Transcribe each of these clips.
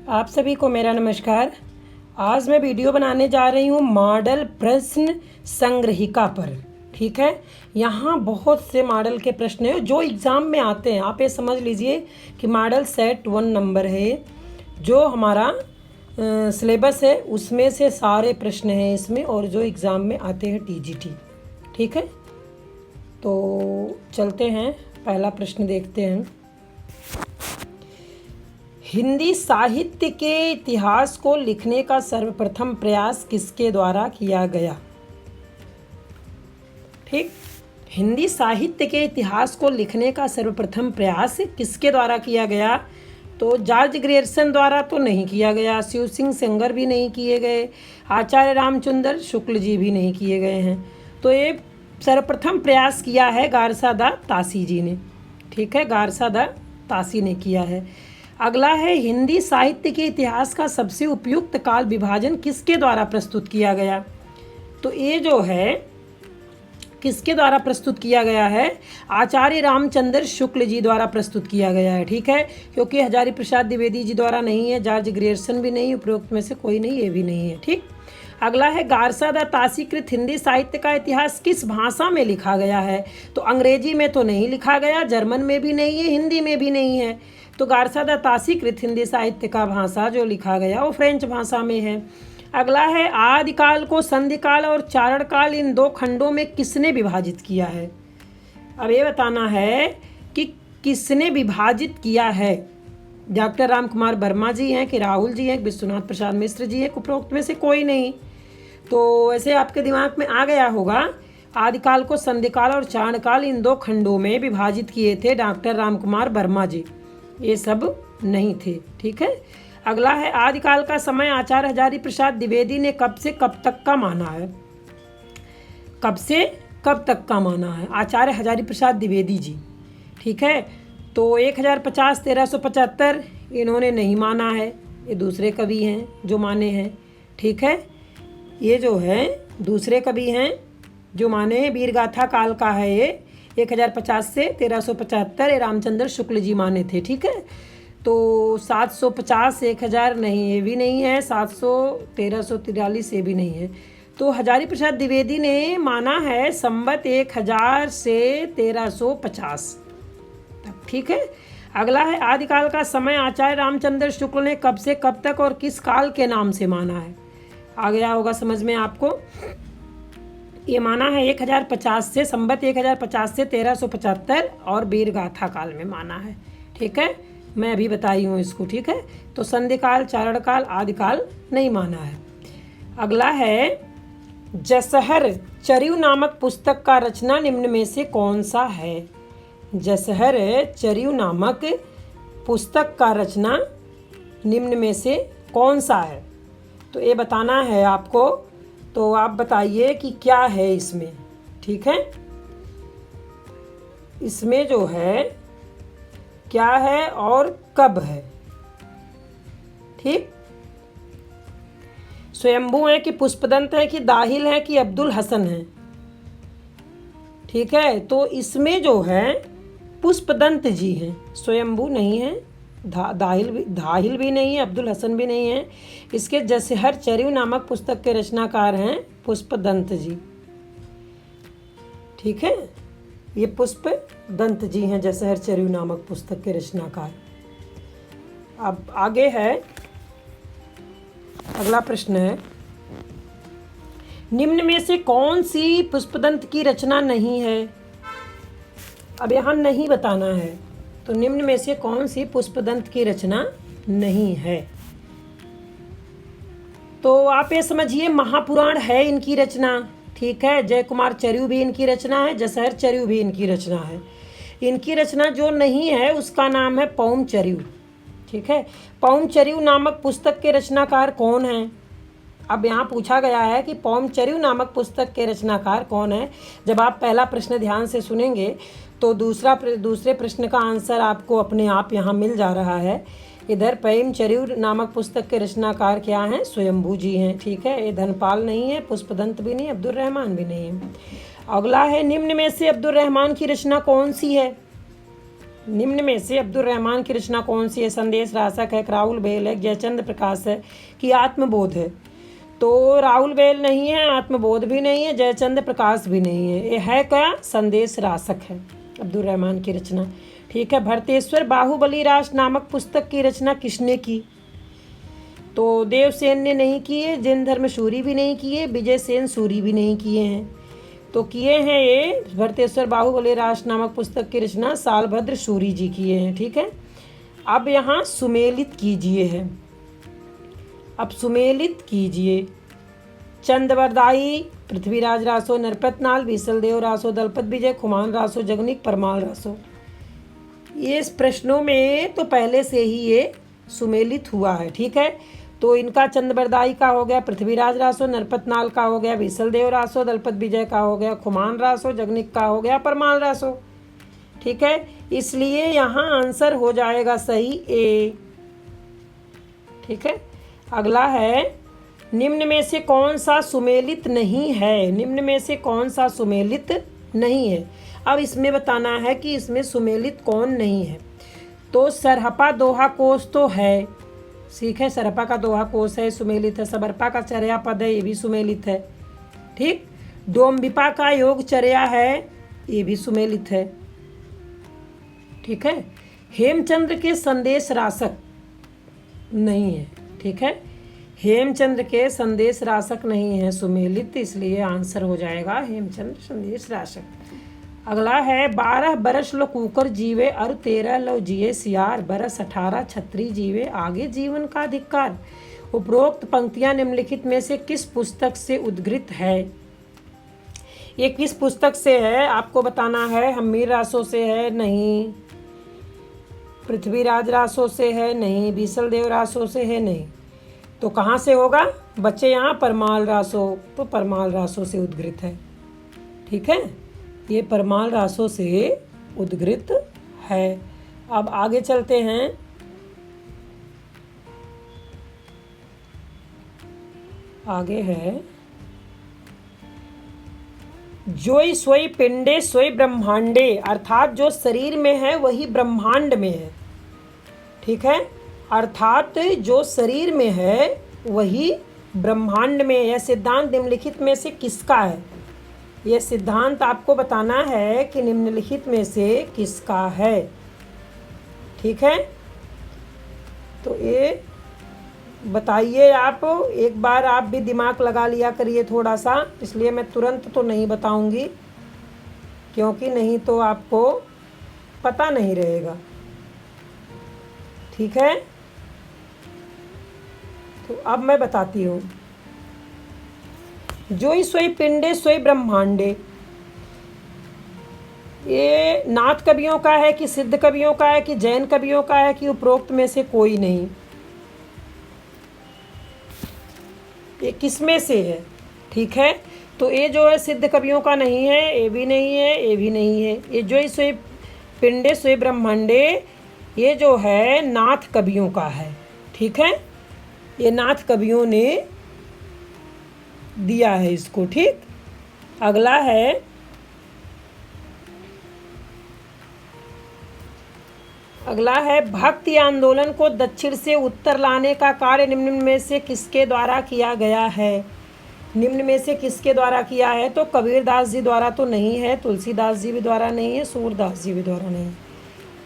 आप सभी को मेरा नमस्कार। आज मैं वीडियो बनाने जा रही हूँ मॉडल प्रश्न संग्रहिका पर। ठीक है, यहाँ बहुत से मॉडल के प्रश्न हैं जो एग्ज़ाम में आते हैं। आप ये समझ लीजिए कि मॉडल सेट 1 नंबर है, जो हमारा सिलेबस है उसमें से सारे प्रश्न हैं इसमें, और जो एग्ज़ाम में आते हैं टीजीटी। ठीक है, तो चलते हैं, पहला प्रश्न देखते हैं। हिंदी साहित्य के इतिहास को लिखने का सर्वप्रथम प्रयास किसके द्वारा किया गया? ठीक, हिंदी साहित्य के इतिहास को लिखने का सर्वप्रथम प्रयास किसके द्वारा किया गया? तो जॉर्ज ग्रियर्सन द्वारा तो नहीं किया गया, शिव सिंह सेंगर भी नहीं किए गए, आचार्य रामचंद्र शुक्ल जी भी नहीं किए गए हैं। तो ये सर्वप्रथम प्रयास किया है गारसादा तासी जी ने। ठीक है, गारसादा तासी ने किया है। अगला है, हिंदी साहित्य के इतिहास का सबसे उपयुक्त काल विभाजन किसके द्वारा प्रस्तुत किया गया? तो ये जो है किसके द्वारा प्रस्तुत किया गया है? आचार्य रामचंद्र शुक्ल जी द्वारा प्रस्तुत किया गया है। ठीक है, क्योंकि हजारी प्रसाद द्विवेदी जी द्वारा नहीं है, जॉर्ज ग्रियर्सन भी नहीं, उपरोक्त में से कोई नहीं, ये भी नहीं है। ठीक, अगला है, गारसादा तासीकृत हिंदी साहित्य का इतिहास किस भाषा में लिखा गया है? तो अंग्रेजी में तो नहीं लिखा गया, जर्मन में भी नहीं है, हिंदी में भी नहीं है। तो गारसादा तासीकृत हिंदी साहित्य का भाषा जो लिखा गया वो फ्रेंच भाषा में है। अगला है, आदिकाल को संधिकाल और चारणकाल इन दो खंडों में किसने विभाजित किया है? अब ये बताना है कि किसने विभाजित किया है। डॉक्टर राम कुमार वर्मा जी हैं कि राहुल जी हैं कि विश्वनाथ प्रसाद मिश्र जी हैं, उपरोक्त में से कोई नहीं। तो ऐसे आपके दिमाग में आ गया होगा, आदिकाल को संधिकाल और चारणकाल इन दो खंडों में विभाजित किए थे डॉक्टर राम कुमार वर्मा जी, ये सब नहीं थे। ठीक है, अगला है, आदिकाल का समय आचार्य हजारी प्रसाद द्विवेदी ने कब से कब तक का माना है? कब से कब तक का माना है आचार्य हजारी प्रसाद द्विवेदी जी? ठीक है, तो 1050 1375 इन्होंने नहीं माना है, ये दूसरे कवि हैं जो माने हैं। ठीक है, ये जो है दूसरे कवि हैं जो माने हैं, वीरगाथा काल का है ये, 1050 से 1375 ये रामचंद्र शुक्ल जी माने थे। ठीक है, तो 750 1000 नहीं, ये भी नहीं है, 700 1343 ये भी नहीं है। तो हजारी प्रसाद द्विवेदी ने माना है संवत 1000 से 1350 तक। ठीक है, अगला है, आदिकाल का समय आचार्य रामचंद्र शुक्ल ने कब से कब तक और किस काल के नाम से माना है? आ गया होगा समझ में आपको। ये माना है 1050 से संवत 1050 से 1375 और वीरगाथा काल में माना है। ठीक है, मैं अभी बताई हूँ इसको। ठीक है, तो संधिकाल चारणकाल आदिकाल नहीं माना है। अगला है, जसहर चरियु नामक पुस्तक का रचना निम्न में से कौन सा है? जसहर चरियु नामक पुस्तक का रचना निम्न में से कौन सा है? तो ये बताना है आपको, तो आप बताइए कि क्या है इसमें। ठीक है, इसमें जो है क्या है और कब है। ठीक, स्वयंभू है कि पुष्पदंत है कि दाहिल है कि अब्दुल हसन है? ठीक है, तो इसमें जो है पुष्पदंत जी हैं, स्वयंभू नहीं है, दाहिल भी नहीं है, अब्दुल हसन भी नहीं है। इसके जसहर चरियु नामक पुस्तक के रचनाकार हैं पुष्पदंत जी। ठीक है, ये पुष्पदंत जी हैं जसहर चरियु नामक पुस्तक के रचनाकार। अब आगे है, अगला प्रश्न है, निम्न में से कौन सी पुष्पदंत की रचना नहीं है? अब यहाँ नहीं बताना है, तो निम्न में से कौन सी पुष्पदंत की रचना नहीं है? तो आप ये समझिए, महापुराण है इनकी रचना। ठीक है, जय कुमार चरियु भी इनकी रचना है, जसहर चरियु भी इनकी रचना है। इनकी रचना जो नहीं है उसका नाम है पौम चरियु। ठीक है, पौम चरियु नामक पुस्तक के रचनाकार कौन है? अब यहाँ पूछा गया है कि पौम चरियु नामक पुस्तक के रचनाकार कौन है। जब आप पहला प्रश्न ध्यान से सुनेंगे तो दूसरे प्रश्न का आंसर आपको अपने आप यहाँ मिल जा रहा है। इधर पौम चरियु नामक पुस्तक के रचनाकार क्या हैं? स्वयंभू जी हैं। ठीक है, ये धनपाल नहीं है, पुष्पदंत भी नहीं, अब्दुल रहमान भी नहीं है। अगला है, निम्न में से अब्दुल रहमान की रचना कौन सी है? निम्न में से अब्दुल रहमान की रचना कौन सी है? संदेश रासक है, राहुल बेल है, जयचंद्र प्रकाश है कि आत्मबोध है? तो राहुल बेल नहीं है, आत्मबोध भी नहीं है, जयचंद्र प्रकाश भी नहीं है। ये है क्या? संदेश रासक है अब्दुल रहमान की रचना। ठीक है। भरतेश्वर बाहुबली रास नामक पुस्तक की रचना किसने की? तो देवसेन ने नहीं की है, जिन धर्म सूरी भी नहीं किए, विजय सेन सूरी भी नहीं किए हैं। तो किए हैं ये भरतेश्वर बाहुबली रास नामक पुस्तक की रचना सालभद्र सूरी जी किए हैं। ठीक है। अब यहाँ सुमेलित कीजिए है। अब सुमेलित कीजिए। चंदवरदाई, पृथ्वीराज रासो, नरपतनाल, बीसलदेव रासो, दलपत विजय, खुमान रासो, जगनिक, परमाल रासो। ये इस प्रश्नों में तो पहले से ही ये सुमेलित हुआ है। ठीक है। तो इनका चंदबरदाई का हो गया, पृथ्वीराज रासो, नरपतनाल का हो गया, बीसलदेव रासो, दलपत विजय का हो गया, खुमान रासो, जगनिक का हो गया, परमाल रासो। ठीक है। इसलिए यहाँ आंसर हो जाएगा सही ए। ठीक है। अगला है, निम्न में से कौन सा सुमेलित नहीं है? निम्न में से कौन सा सुमेलित नहीं है? अब इसमें बताना है कि इसमें सुमेलित कौन नहीं है। तो सरहपा दोहा कोश तो है, ठीक है, सरहपा का दोहा कोश है, सुमेलित है। सबरपा का चर्या पद है, ये भी सुमेलित है। ठीक। डोम्बिपा का योग चर्या है, ये भी सुमेलित है। ठीक है। हेमचंद्र के संदेश रासक नहीं है। ठीक है। हेमचंद्र के संदेश रासक नहीं है सुमेलित, इसलिए आंसर हो जाएगा हेमचंद्र संदेश रासक। अगला है, 12 बरस लो कुकर जीवे और 13 लो जिए सियार, बरस 18 छत्री जीवे आगे जीवन का धिक्कार। उपरोक्त पंक्तियां निम्नलिखित में से किस पुस्तक से उद्गृत है? ये किस पुस्तक से है आपको बताना है। हम्मीर रासो से है? नहीं। पृथ्वीराज रासो से है? नहीं। बीसलदेव रासो से है? नहीं। तो कहाँ से होगा बच्चे? यहाँ परमाल रासो। तो परमाल रासो से उद्गृत है। ठीक है। ये परमाल रासो से उद्गृत है। अब आगे चलते हैं। आगे है, जोई सोई पिंडे सोई ब्रह्मांडे, अर्थात जो शरीर में है वही ब्रह्मांड में है। ठीक है। अर्थात जो शरीर में है वही ब्रह्मांड में। यह सिद्धांत निम्नलिखित में से किसका है? यह सिद्धांत आपको बताना है कि निम्नलिखित में से किसका है। ठीक है। तो ये बताइए आप, एक बार आप भी दिमाग लगा लिया करिए थोड़ा सा, इसलिए मैं तुरंत तो नहीं बताऊंगी क्योंकि नहीं तो आपको पता नहीं रहेगा। ठीक है। तो अब मैं बताती हूँ। जोई सोई पिंडे सोई ब्रह्मांडे, ये नाथ कवियों का है कि सिद्ध कवियों का है कि जैन कवियों का है कि उपरोक्त में से कोई नहीं? ये किस में से है? ठीक है। तो ये जो है सिद्ध कवियों का नहीं है, ये भी नहीं है, ये भी नहीं है। ये जोई सोई पिंडे सोई ब्रह्मांडे, ये जो है नाथ कवियों का है। ठीक है। ये नाथ कवियों ने दिया है इसको। ठीक। अगला है, भक्ति आंदोलन को दक्षिण से उत्तर लाने का कार्य निम्न में से किसके द्वारा किया गया है? निम्न में से किसके द्वारा किया है? तो कबीरदास जी द्वारा तो नहीं है, तुलसीदास जी भी द्वारा नहीं है, सूरदास जी भी द्वारा नहीं है।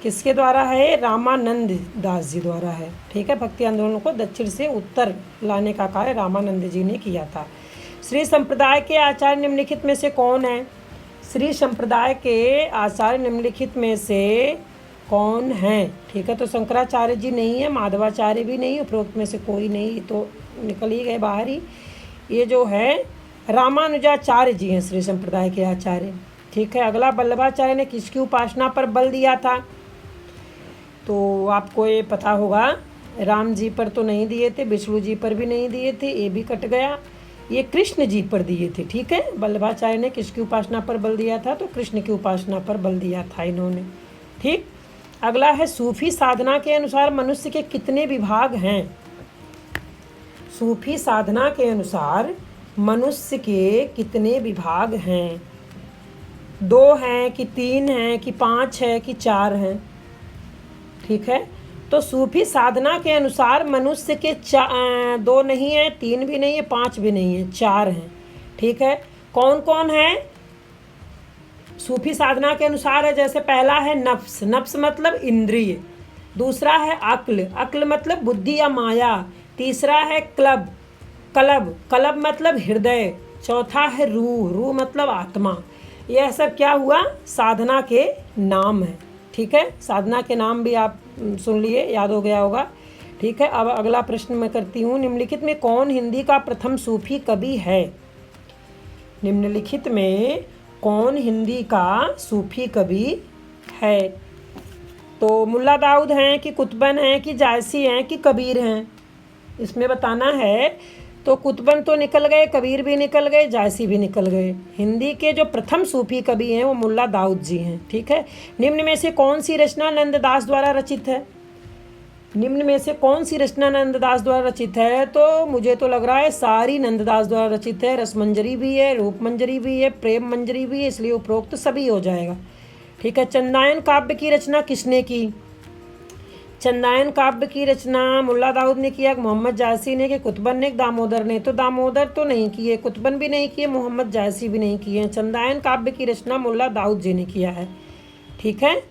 किसके द्वारा है? रामानंद दास जी द्वारा है। ठीक है। भक्ति आंदोलन को दक्षिण से उत्तर लाने का कार्य रामानंद जी ने किया था। श्री संप्रदाय के आचार्य निम्नलिखित में से कौन है? श्री संप्रदाय के आचार्य निम्नलिखित में से कौन है? ठीक है। तो शंकराचार्य जी नहीं है, माधवाचार्य भी नहीं, उपरोक्त में से कोई नहीं, तो निकल ही गए बाहर ही। ये जो है रामानुजाचार्य जी हैं श्री संप्रदाय के आचार्य। ठीक है। अगला, वल्लभाचार्य ने किसकी उपासना पर बल दिया था? तो आपको ये पता होगा, राम जी पर तो नहीं दिए थे, विष्णु जी पर भी नहीं दिए थे, ये भी कट गया। ये कृष्ण जी पर दिए थे। ठीक है। वल्लभाचार्य ने किसकी उपासना पर बल दिया था? तो कृष्ण की उपासना पर बल दिया था इन्होंने। ठीक। अगला है, सूफी साधना के अनुसार मनुष्य के कितने विभाग हैं? सूफी साधना के अनुसार मनुष्य के कितने विभाग हैं? 2 हैं कि 3 हैं कि 5 है कि 4 हैं? ठीक है। तो सूफी साधना के अनुसार मनुष्य के 2 नहीं है, 3 भी नहीं है, 5 भी नहीं है, 4 हैं। ठीक है, कौन कौन है सूफी साधना के अनुसार है? जैसे पहला है नफ्स, नफ्स मतलब इंद्रिय। दूसरा है अक्ल, अक्ल मतलब बुद्धि या माया। तीसरा है क्लब, कलब, कलब मतलब हृदय। चौथा है रूह, रूह मतलब आत्मा। यह सब क्या हुआ? साधना के नाम है। ठीक है, साधना के नाम भी आप सुन लिए, याद हो गया होगा। ठीक है, अब अगला प्रश्न मैं करती हूँ। निम्नलिखित में कौन हिंदी का प्रथम सूफी कवि है? निम्नलिखित में कौन हिंदी का सूफी कवि है? तो मुल्ला दाऊद हैं कि कुतुबन हैं कि जायसी हैं कि कबीर हैं, इसमें बताना है। तो कुतुबन तो निकल गए, कबीर भी निकल गए, जायसी भी निकल गए। हिंदी के जो प्रथम सूफी कवि हैं वो मुल्ला दाऊद जी हैं। ठीक है, निम्न में से कौन सी रचना नंददास द्वारा रचित है? निम्न में से कौन सी रचना नंददास द्वारा रचित है? तो मुझे तो लग रहा है सारी नंददास द्वारा रचित है। रसमंजरी भी है, रूप मंजरी भी है, प्रेम मंजरी भी है, इसलिए उपरोक्त सभी हो जाएगा। ठीक है, चंदायन काव्य की रचना किसने की? चंदायन काव्य की रचना मुल्ला दाऊद ने किया, मोहम्मद जायसी ने, कि कुतुबन ने, दामोदर ने? तो दामोदर तो नहीं किए, कुतुबन भी नहीं किए, मोहम्मद जायसी भी नहीं किए। चंदायन काव्य की रचना मुल्ला दाऊद जी ने किया है। ठीक है,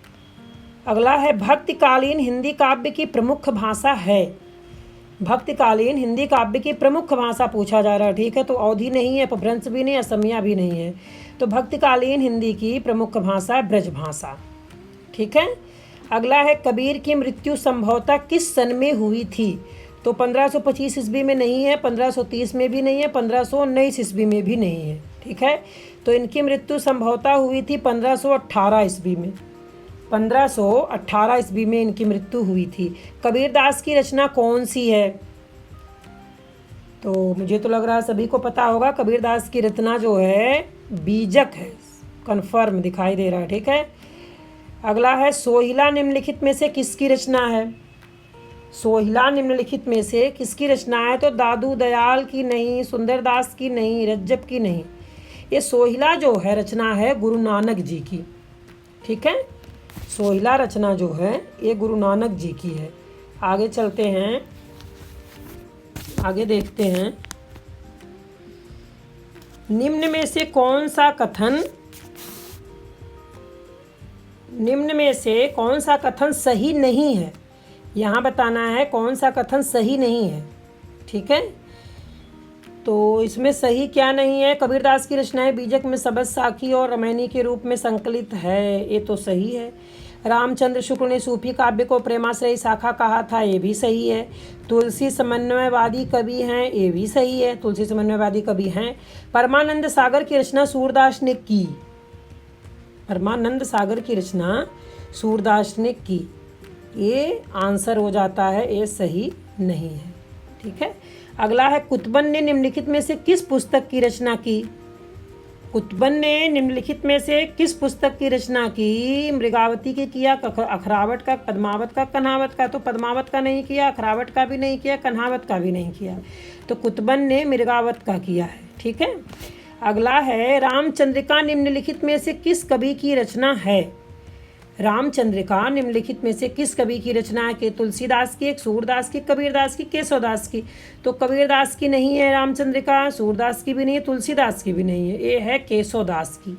अगला है भक्तिकालीन हिंदी काव्य की प्रमुख भाषा है। भक्तिकालीन हिंदी काव्य की प्रमुख भाषा पूछा जा रहा है। ठीक है, तो अवधी नहीं है, अपभ्रंश भी नहीं, असमिया भी नहीं है। तो भक्तिकालीन हिंदी की प्रमुख भाषा है ब्रज भाषा। ठीक है, अगला है कबीर की मृत्यु संभवतः किस सन में हुई थी? तो 1525 ईस्वी में नहीं है, 1530 में भी नहीं है, 1519 ईस्वी में भी नहीं है। ठीक है, तो इनकी मृत्यु संभवतः हुई थी 1518 ईस्वी में। 1518 ईस्वी में इनकी मृत्यु हुई थी। कबीरदास की रचना कौन सी है? तो मुझे तो लग रहा है सभी को पता होगा। कबीरदास की रचना जो है बीजक है, कन्फर्म दिखाई दे रहा है। ठीक है, अगला है सोहिला निम्नलिखित में से किसकी रचना है? सोहिला निम्नलिखित में से किसकी रचना है? तो दादू दयाल की नहीं, सुंदरदास की नहीं, रज्जब की नहीं। ये सोहिला जो है रचना है गुरु नानक जी की। ठीक है, सोहिला रचना जो है ये गुरु नानक जी की है। आगे चलते हैं, आगे देखते हैं। निम्न में से कौन सा कथन सही नहीं है? यहाँ बताना है कौन सा कथन सही नहीं है। ठीक है, तो इसमें सही क्या नहीं है? कबीरदास की रचनाएं बीजक में सबद, साखी और रामायणी के रूप में संकलित है, ये तो सही है। रामचंद्र शुक्ल ने सूफी काव्य को प्रेमाश्रयी शाखा कहा था, ये भी सही है। तुलसी समन्वयवादी कवि हैं, ये भी सही है, तुलसी समन्वयवादी कवि हैं। परमानंद सागर की रचना सूरदास ने की, परमानंद सागर की रचना सूरदास ने की, ये आंसर हो जाता है, ये सही नहीं है। ठीक है, अगला है कुतुबन ने निम्नलिखित में से किस पुस्तक की रचना की? कुतुबन ने निम्नलिखित में से किस पुस्तक की रचना की? मृगावती के किया, अखरावट का, पद्मावत का, कन्हावत का? तो पद्मावत का नहीं किया, अखरावट का भी नहीं किया, कन्हावत का भी नहीं किया। तो कुतुबन ने मृगावत का किया है। ठीक है, अगला है रामचंद्रिका निम्नलिखित में से किस कवि की रचना है? रामचंद्रिका निम्नलिखित में से किस कवि की रचना है? कि तुलसीदास की, एक सूरदास की, कबीरदास की, केशवदास की? तो कबीरदास की नहीं है रामचंद्रिका, सूरदास की भी नहीं है, तुलसीदास की भी नहीं है, ये है केशवदास की।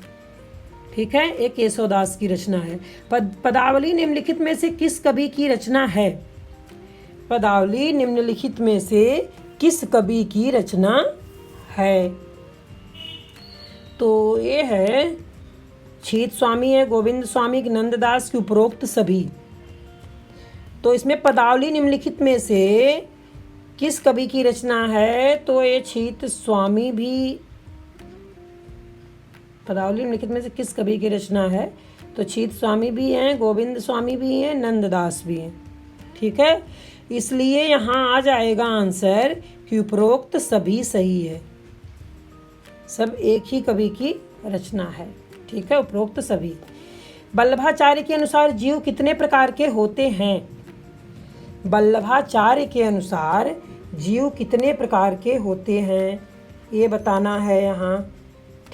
ठीक है, ये केशवदास की रचना है। पदावली निम्नलिखित में से किस कवि की रचना है? पदावली निम्नलिखित में से किस कवि की रचना है? तो ये है छीत स्वामी है, गोविंद स्वामी, नंददास की, उपरोक्त सभी। तो इसमें पदावली निम्नलिखित में से किस कवि की रचना है? तो ये छीत स्वामी भी, पदावली निम्नलिखित में से किस कवि की रचना है? तो छीत स्वामी भी हैं, गोविंद स्वामी भी हैं, नंददास भी हैं। ठीक है, इसलिए यहाँ आ जाएगा आंसर कि उपरोक्त सभी सही है, सब एक ही कवि की रचना है। ठीक है, उपरोक्त सभी। वल्लभाचार्य के अनुसार जीव कितने प्रकार के होते हैं? वल्लभाचार्य के अनुसार जीव कितने प्रकार के होते हैं, ये बताना है यहाँ।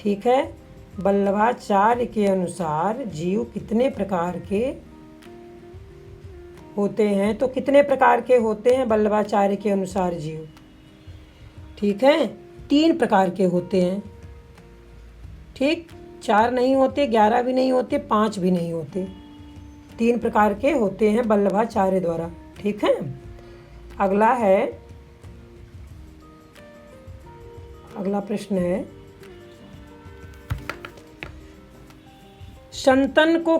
ठीक है, वल्लभाचार्य के अनुसार जीव कितने प्रकार के होते हैं तो कितने प्रकार के होते हैं वल्लभाचार्य के अनुसार जीव? ठीक है, 3 प्रकार के होते हैं। ठीक, 4 नहीं होते, 11 भी नहीं होते, 5 भी नहीं होते, 3 प्रकार के होते हैं वल्लभाचार्य द्वारा। ठीक है, अगला प्रश्न है, संतन को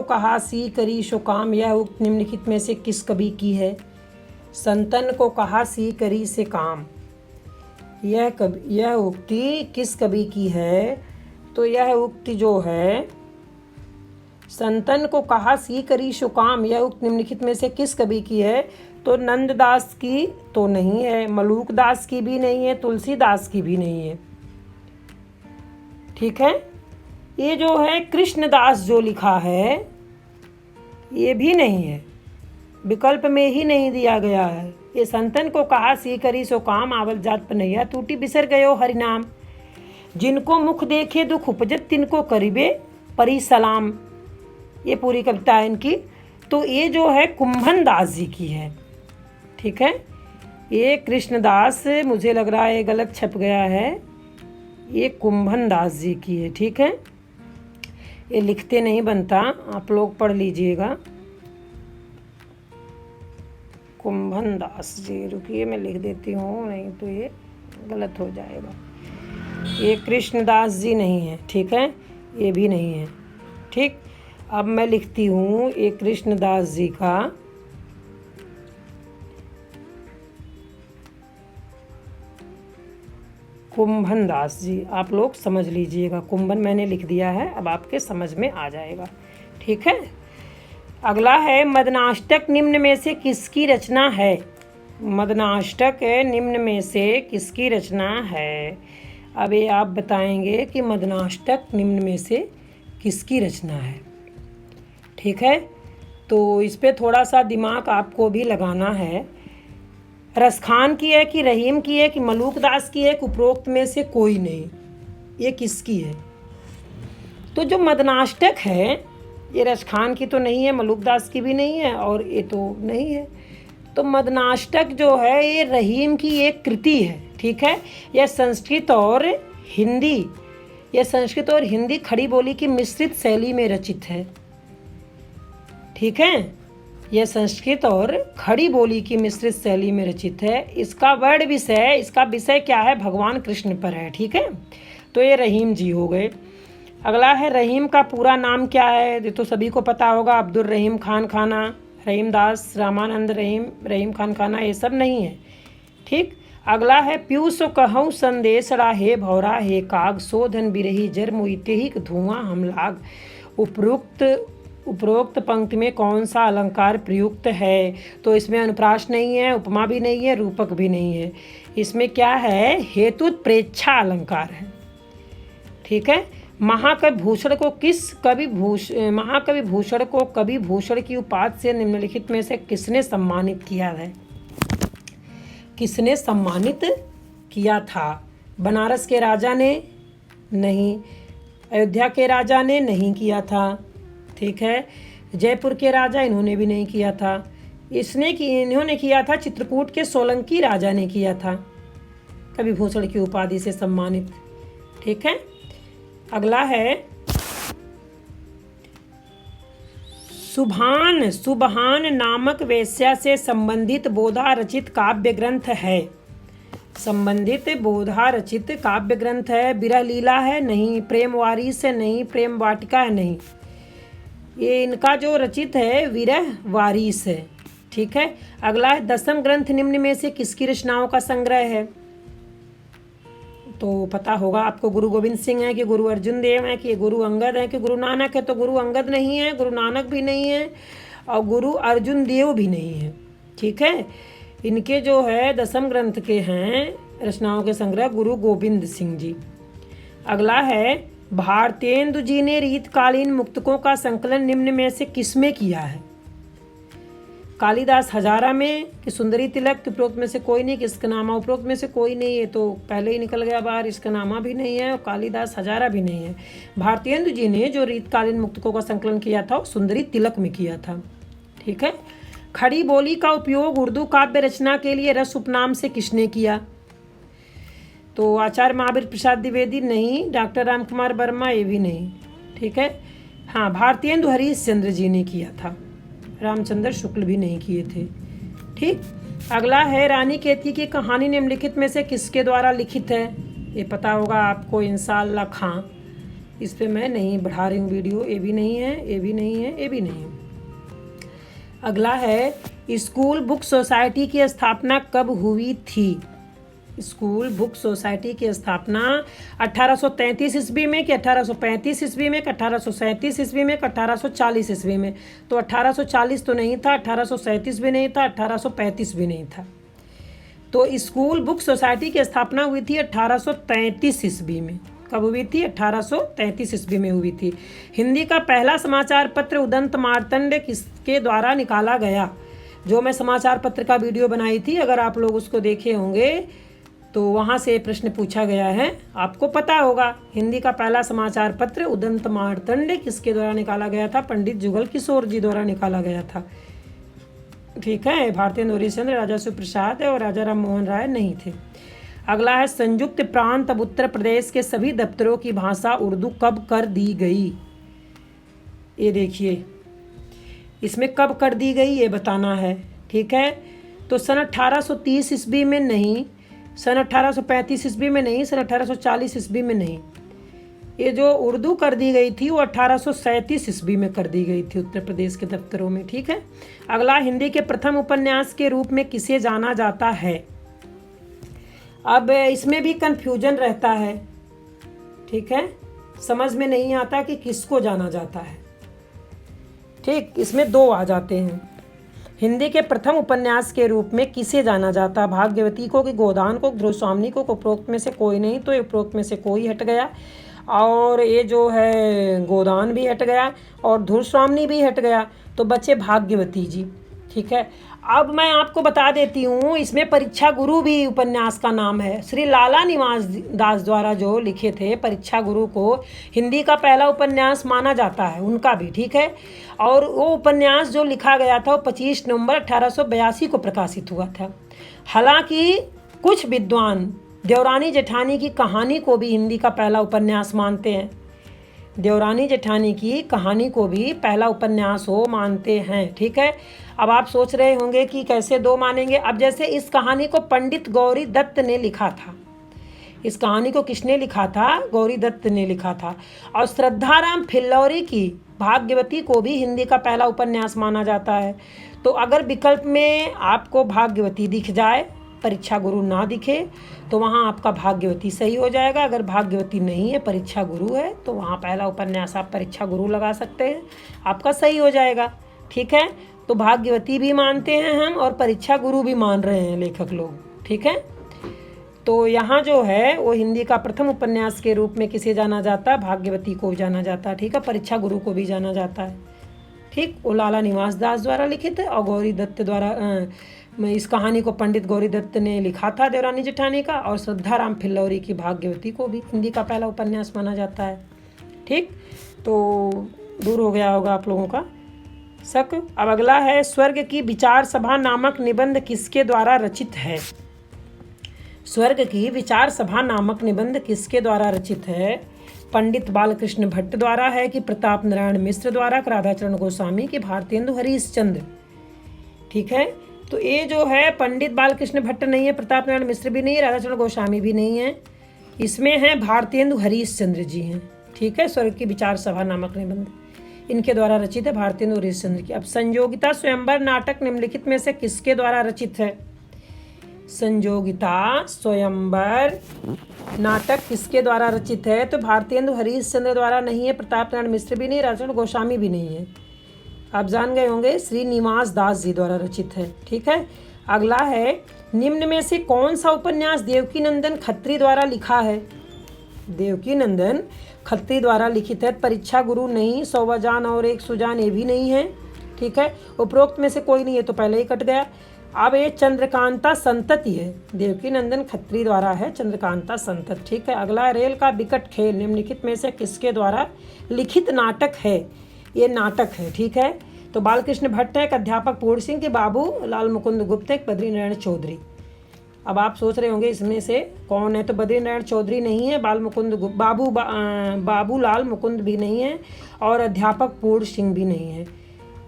कहा सी करी सो काम, यह उक्त निम्नलिखित में से किस कवि की है? संतन को कहा सी करी से काम, यह उक्ति किस कवि की है? तो यह उक्ति जो है, संतन को कहा सी करी सो काम, यह उक्त निम्नलिखित में से किस कवि की है? तो नंददास की तो नहीं है, मलूकदास की भी नहीं है, तुलसीदास की भी नहीं है। ठीक है, ये जो है कृष्णदास जो लिखा है ये भी नहीं है, विकल्प में ही नहीं दिया गया है। ये संतन को कहा सी करी सो काम, आवल जात पनैया टूटी बिसर गयो हरिनाम, जिनको मुख देखे दुख उपजत तिनको करीबे परी सलाम। ये पूरी कविता है इनकी। तो ये जो है कुंभन दास जी की है। ठीक है, ये कृष्णदास मुझे लग रहा है गलत छप गया है, ये कुंभन दास जी की है। ठीक है, ये लिखते नहीं बनता, आप लोग पढ़ लीजिएगा। कुंभन दास जी, रुकिए मैं लिख देती हूँ, नहीं तो ये गलत हो जाएगा। ये कृष्णदास जी नहीं है। ठीक है, ये भी नहीं है। ठीक, अब मैं लिखती हूँ ये कृष्णदास जी का कुंभन दास जी, आप लोग समझ लीजिएगा। कुंभन मैंने लिख दिया है, अब आपके समझ में आ जाएगा। ठीक है, अगला है, मदनाष्टक निम्न में से किसकी रचना है? मदनाष्टक निम्न में से किसकी रचना है? अब ये आप बताएंगे कि मदनाष्टक निम्न में से किसकी रचना है। ठीक है, तो इस पे थोड़ा सा दिमाग आपको भी लगाना है। रसखान की है कि रहीम की है कि मलूकदास की है कि उपरोक्त में से कोई नहीं, ये किसकी है? तो जो मदनाष्टक है ये रसखान की तो नहीं है, मलूकदास की भी नहीं है, और ये तो नहीं है। तो मदनाष्टक जो है ये रहीम की एक कृति है। ठीक है, यह संस्कृत और हिंदी खड़ी बोली की मिश्रित शैली में रचित है। ठीक है, यह संस्कृत और खड़ी बोली की मिश्रित शैली में रचित है। इसका विषय क्या है? भगवान कृष्ण पर है। ठीक है, तो ये रहीम जी हो गए। अगला है, रहीम का पूरा नाम क्या है? ये तो सभी को पता होगा, अब्दुल रहीम खान खाना, रहीम दास, रामानंद रहीम, रहीम खान खाना, ये सब नहीं है। ठीक, अगला है, पीयूष कहूँ संदेश राहे भौरा हे काग, शोधन बिरही जर मुइते ही धुआं हम लाग। उपरोक्त पंक्ति में कौन सा अलंकार प्रयुक्त है? तो इसमें अनुप्रास नहीं है, उपमा भी नहीं है, रूपक भी नहीं है। इसमें क्या है? हेतुत प्रेच्छा अलंकार है। ठीक है, महाकवि भूषण को कवि भूषण की उपाधि से निम्नलिखित में से किसने सम्मानित किया है? किसने सम्मानित किया था? बनारस के राजा ने नहीं, अयोध्या के राजा ने नहीं किया था। ठीक है, जयपुर के राजा, इन्होंने भी नहीं किया था। इन्होंने किया था, चित्रकूट के सोलंकी राजा ने किया था कवि भूषण की उपाधि से सम्मानित। ठीक है, अगला है, सुबहान नामक वेश्या से संबंधित बोधा रचित काव्य ग्रंथ है। संबंधित बोधा रचित काव्य ग्रंथ है। विरह लीला है? नहीं। प्रेम वारिस है? नहीं। प्रेम वाटिका है? नहीं। ये इनका जो रचित है विरह वारिस है। ठीक है, अगला है, दसम ग्रंथ निम्न में से किसकी रचनाओं का संग्रह है? तो पता होगा आपको, गुरु गोविंद सिंह है कि गुरु अर्जुन देव है कि गुरु अंगद है कि गुरु नानक है? तो गुरु अंगद नहीं है, गुरु नानक भी नहीं है, और गुरु अर्जुन देव भी नहीं है। ठीक है, इनके जो है दसम ग्रंथ के हैं रचनाओं के संग्रह गुरु गोविंद सिंह जी। अगला है, भारतेंदु जी ने रीतकालीन मुक्तकों का संकलन निम्न में से किसमें किया है? कालिदास हजारा में कि सुंदरी तिलक कि उपरोक्त में से कोई नहीं, किसका नामा उपरोक्त में से कोई नहीं है, तो पहले ही निकल गया बाहर, इसका नामा भी नहीं है और कालिदास हजारा भी नहीं है। भारतेंदु जी ने जो रीतकालीन मुक्तकों का संकलन किया था वो सुंदरी तिलक में किया था। ठीक है। खड़ी बोली का उपयोग उर्दू काव्य रचना के लिए रस उपनाम से किसने किया? तो आचार्य महावीर प्रसाद द्विवेदी नहीं, डॉक्टर रामकुमार वर्मा ये भी नहीं। ठीक है। हाँ, भारतेंदु हरीशचंद्र जी ने किया था, रामचंद्र शुक्ल भी नहीं किए थे। ठीक। अगला है रानी केतकी की कहानी निम्नलिखित में से किसके द्वारा लिखित है? ये पता होगा आपको इंशाअल्लाह खां। इस पे मैं नहीं बढ़ा रही हूँ वीडियो। ये भी नहीं है, ये भी नहीं है, ये भी नहीं है। अगला है स्कूल बुक सोसाइटी की स्थापना कब हुई थी? स्कूल बुक सोसाइटी की स्थापना 1833 ईस्वी में कि 1835 ईस्वी में कि 1837 ईस्वी में कि 1840 ईस्वी में? तो 1840 तो नहीं था, 1837 भी नहीं था, 1835 भी नहीं था। तो स्कूल बुक सोसाइटी की स्थापना हुई थी 1833 ईस्वी में। कब हुई थी? 1833 ईस्वी में हुई थी। हिंदी का पहला समाचार पत्र उदंत मार्तंड किसके द्वारा निकाला गया? जो मैं समाचार पत्र का वीडियो बनाई थी, अगर आप लोग उसको देखे होंगे तो वहाँ से प्रश्न पूछा गया है, आपको पता होगा। हिंदी का पहला समाचार पत्र उदंत मार्तंड किसके द्वारा निकाला गया था? पंडित जुगल किशोर जी द्वारा निकाला गया था। ठीक है। भारतेंदु हरीशचंद्र, राजा सुप्रसाद और राजा राम मोहन राय नहीं थे। अगला है संयुक्त प्रांत अब उत्तर प्रदेश के सभी दफ्तरों की भाषा उर्दू कब कर दी गई? ये देखिए, इसमें कब कर दी गई ये बताना है। ठीक है। तो सन 1830 ईस्वी में नहीं, सन 1835 ईस्वी में नहीं, सन 1840 ईस्वी में नहीं। ये जो उर्दू कर दी गई थी वो 1837 ईस्वी में कर दी गई थी उत्तर प्रदेश के दफ्तरों में। ठीक है। अगला, हिंदी के प्रथम उपन्यास के रूप में किसे जाना जाता है? अब इसमें भी कंफ्यूजन रहता है। ठीक है। समझ में नहीं आता कि किसको जाना जाता है। ठीक, इसमें दो आ जाते हैं। हिंदी के प्रथम उपन्यास के रूप में किसे जाना जाता? भाग्यवती को कि गोदान को, ध्रुवस्वामिनी को? उपरोक्त में से कोई नहीं, तो उपरोक्त में से कोई हट गया। और ये जो है गोदान भी हट गया और ध्रुवस्वामिनी भी हट गया, तो बचे भाग्यवती जी। ठीक है। अब मैं आपको बता देती हूँ, इसमें परीक्षा गुरु भी उपन्यास का नाम है। श्री लाला निवास दास द्वारा जो लिखे थे परीक्षा गुरु को हिंदी का पहला उपन्यास माना जाता है, उनका भी। ठीक है। और वो उपन्यास जो लिखा गया था वो 25 नवंबर 1882 को प्रकाशित हुआ था। हालांकि कुछ विद्वान देवरानी जेठानी की कहानी को भी हिंदी का पहला उपन्यास मानते हैं। देवरानी जेठानी की कहानी को भी पहला उपन्यास हो मानते हैं। ठीक है। अब आप सोच रहे होंगे कि कैसे दो मानेंगे। अब जैसे इस कहानी को पंडित गौरी दत्त ने लिखा था, इस कहानी को किसने लिखा था? गौरी दत्त ने लिखा था। और श्रद्धाराम फिल्लौरी की भाग्यवती को भी हिंदी का पहला उपन्यास माना जाता है। तो अगर विकल्प में आपको भाग्यवती दिख जाए, परीक्षा गुरु ना दिखे, तो वहाँ आपका भाग्यवती सही हो जाएगा। अगर भाग्यवती नहीं है, परीक्षा गुरु है, तो वहाँ पहला उपन्यास आप परीक्षा गुरु लगा सकते हैं, आपका सही हो जाएगा। ठीक है। तो भाग्यवती भी मानते हैं हम और परीक्षा गुरु भी मान रहे हैं लेखक लोग। ठीक है। तो यहाँ जो है वो हिंदी का प्रथम उपन्यास के रूप में किसे जाना जाता है? भाग्यवती को जाना जाता है। ठीक है। परीक्षा गुरु को भी जाना जाता है। ठीक। वो लाला निवास दास द्वारा लिखित है और गौरी दत्त द्वारा इस कहानी को पंडित गौरी दत्त ने लिखा था देवरानी जेठानी का, और श्रद्धाराम फिल्लौरी की भाग्यवती को भी हिंदी का पहला उपन्यास माना जाता है। ठीक। तो दूर हो गया होगा आप लोगों का शक। अब अगला है स्वर्ग की विचार सभा नामक निबंध किसके द्वारा रचित है? स्वर्ग की विचार सभा नामक निबंध किसके द्वारा रचित है? पंडित बालकृष्ण भट्ट द्वारा है कि प्रताप नारायण मिश्र द्वारा, राधाचरण गोस्वामी की भारतेंदु हरीशचंद्र? ठीक है। तो ये जो है पंडित बालकृष्ण भट्ट नहीं है, प्रताप नारायण मिश्र भी नहीं है, राधाचरण गोस्वामी भी नहीं है, इसमें है भारतेंदु हरीशचंद्र जी हैं। ठीक है। स्वर्ग की विचार सभा नामक निबंध इनके द्वारा रचित है, भारतेंदु हरीशचंद्र की। अब संयोगिता स्वयंवर नाटक निम्नलिखित में से किसके द्वारा रचित है? संयोगिता स्वयंवर नाटक किसके द्वारा रचित है? तो भारतेंदु हरीशचंद्र द्वारा नहीं है, प्रताप नारायण मिश्र भी नहीं, राधाचरण गोस्वामी भी नहीं है। आप जान गए होंगे, श्रीनिवास दास जी द्वारा रचित है। ठीक है। अगला है निम्न में से कौन सा उपन्यास देवकीनंदन खत्री द्वारा लिखा है? देवकीनंदन खत्री द्वारा लिखित है। परीक्षा गुरु नहीं, 100 जान और एक सुजान ये भी नहीं है। ठीक है, उपरोक्त में से कोई नहीं है तो पहले ही कट गया। अब ये चंद्रकांता संतति है, देवकी नंदन खत्री द्वारा है चंद्रकांता संतत। ठीक है, अगला रेल का बिकट खेल निम्नलिखित में से किसके द्वारा लिखित नाटक है? ये नाटक है। ठीक है, तो बालकृष्ण भट्ट है, एक अध्यापक पूर्ण सिंह के बाबू लाल मुकुंद गुप्त, एक बद्री नारायण चौधरी। अब आप सोच रहे होंगे इसमें से कौन है, तो बद्री नारायण चौधरी नहीं है, बाल मुकुंद बाबू लाल मुकुंद भी नहीं है, और अध्यापक पूर्ण सिंह भी नहीं है।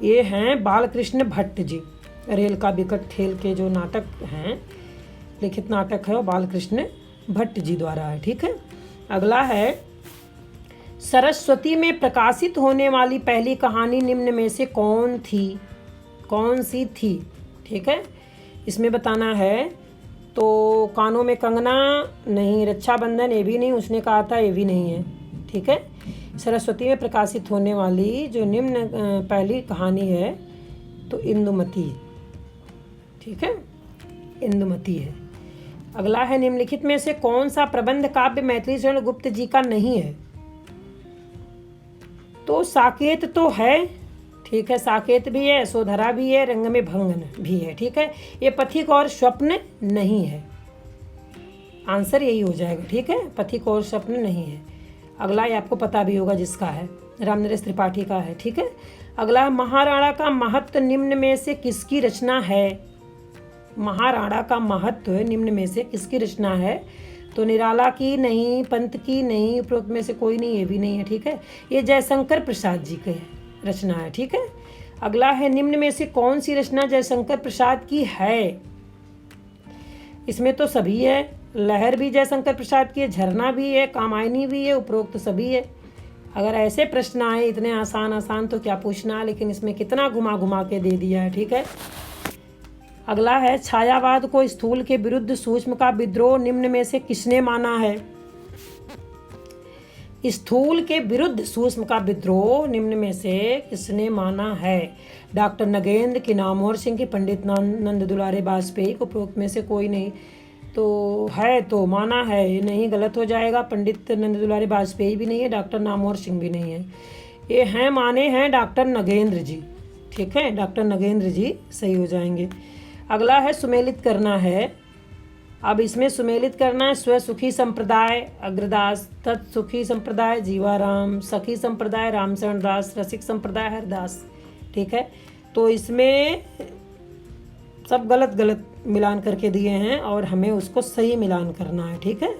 ये हैं बालकृष्ण भट्ट जी। रेल का बिकट खेल के जो नाटक हैं, लिखित नाटक है, वो बालकृष्ण भट्ट जी द्वारा है। ठीक है, अगला है सरस्वती में प्रकाशित होने वाली पहली कहानी निम्न में से कौन सी थी? ठीक है, इसमें बताना है। तो कानों में कंगना नहीं, रक्षाबंधन ये भी नहीं, उसने कहा था ये भी नहीं है। ठीक है, सरस्वती में प्रकाशित होने वाली जो निम्न पहली कहानी है तो इंदुमती। ठीक है, इंदुमती है। अगला है निम्नलिखित में से कौन सा प्रबंध काव्य मैथिली शरण गुप्त जी का नहीं है? तो साकेत तो है। ठीक है, साकेत भी है, यशोधरा भी है, रंग में भंगन भी है। ठीक है, ये पथिक और स्वप्न नहीं है, आंसर यही हो जाएगा। ठीक है, पथिक और स्वप्न नहीं है। अगला ये आपको पता भी होगा जिसका है, रामनरेश त्रिपाठी का है। ठीक है, अगला है महाराणा का महत्व निम्न में से किसकी रचना है? महाराणा का महत्व निम्न में से किसकी रचना है? तो निराला की नहीं, पंत की नहीं, उपरोक्त में से कोई नहीं, ये भी नहीं है। ठीक है, ये जयशंकर प्रसाद जी की रचना है। ठीक है, अगला है निम्न में से कौन सी रचना जयशंकर प्रसाद की है? इसमें तो सभी है, लहर भी जयशंकर प्रसाद की है, झरना भी है, कामायनी भी है, उपरोक्त सभी है। अगर ऐसे प्रश्न आए इतने आसान तो क्या पूछना, लेकिन इसमें कितना घुमा घुमा के दे दिया है। ठीक है, अगला है छायावाद को स्थूल के विरुद्ध सूक्ष्म का विद्रोह निम्न में से किसने माना है? स्थूल के विरुद्ध सूक्ष्म का विद्रोह निम्न में से किसने माना है? डॉक्टर नगेंद्र, किनामोर सिंह की, पंडित नंद दुलारे वाजपेयी को, उपरोक्त में से कोई नहीं। तो है तो माना है, नहीं गलत हो जाएगा। पंडित नंद दुलारे वाजपेयी भी नहीं है, डॉक्टर नामोर सिंह भी नहीं है। ये हैं माने हैं डॉक्टर नगेंद्र जी। ठीक है, डॉक्टर नगेंद्र जी सही हो जाएंगे। अगला है सुमेलित करना है। अब इसमें सुमेलित करना है स्वसुखी संप्रदाय अग्रदास, तत्सुखी संप्रदाय जीवाराम, सखी संप्रदाय रामचरण दास, रसिक संप्रदाय हरदास। ठीक है, तो इसमें सब गलत गलत मिलान करके दिए हैं और हमें उसको सही मिलान करना है। ठीक है,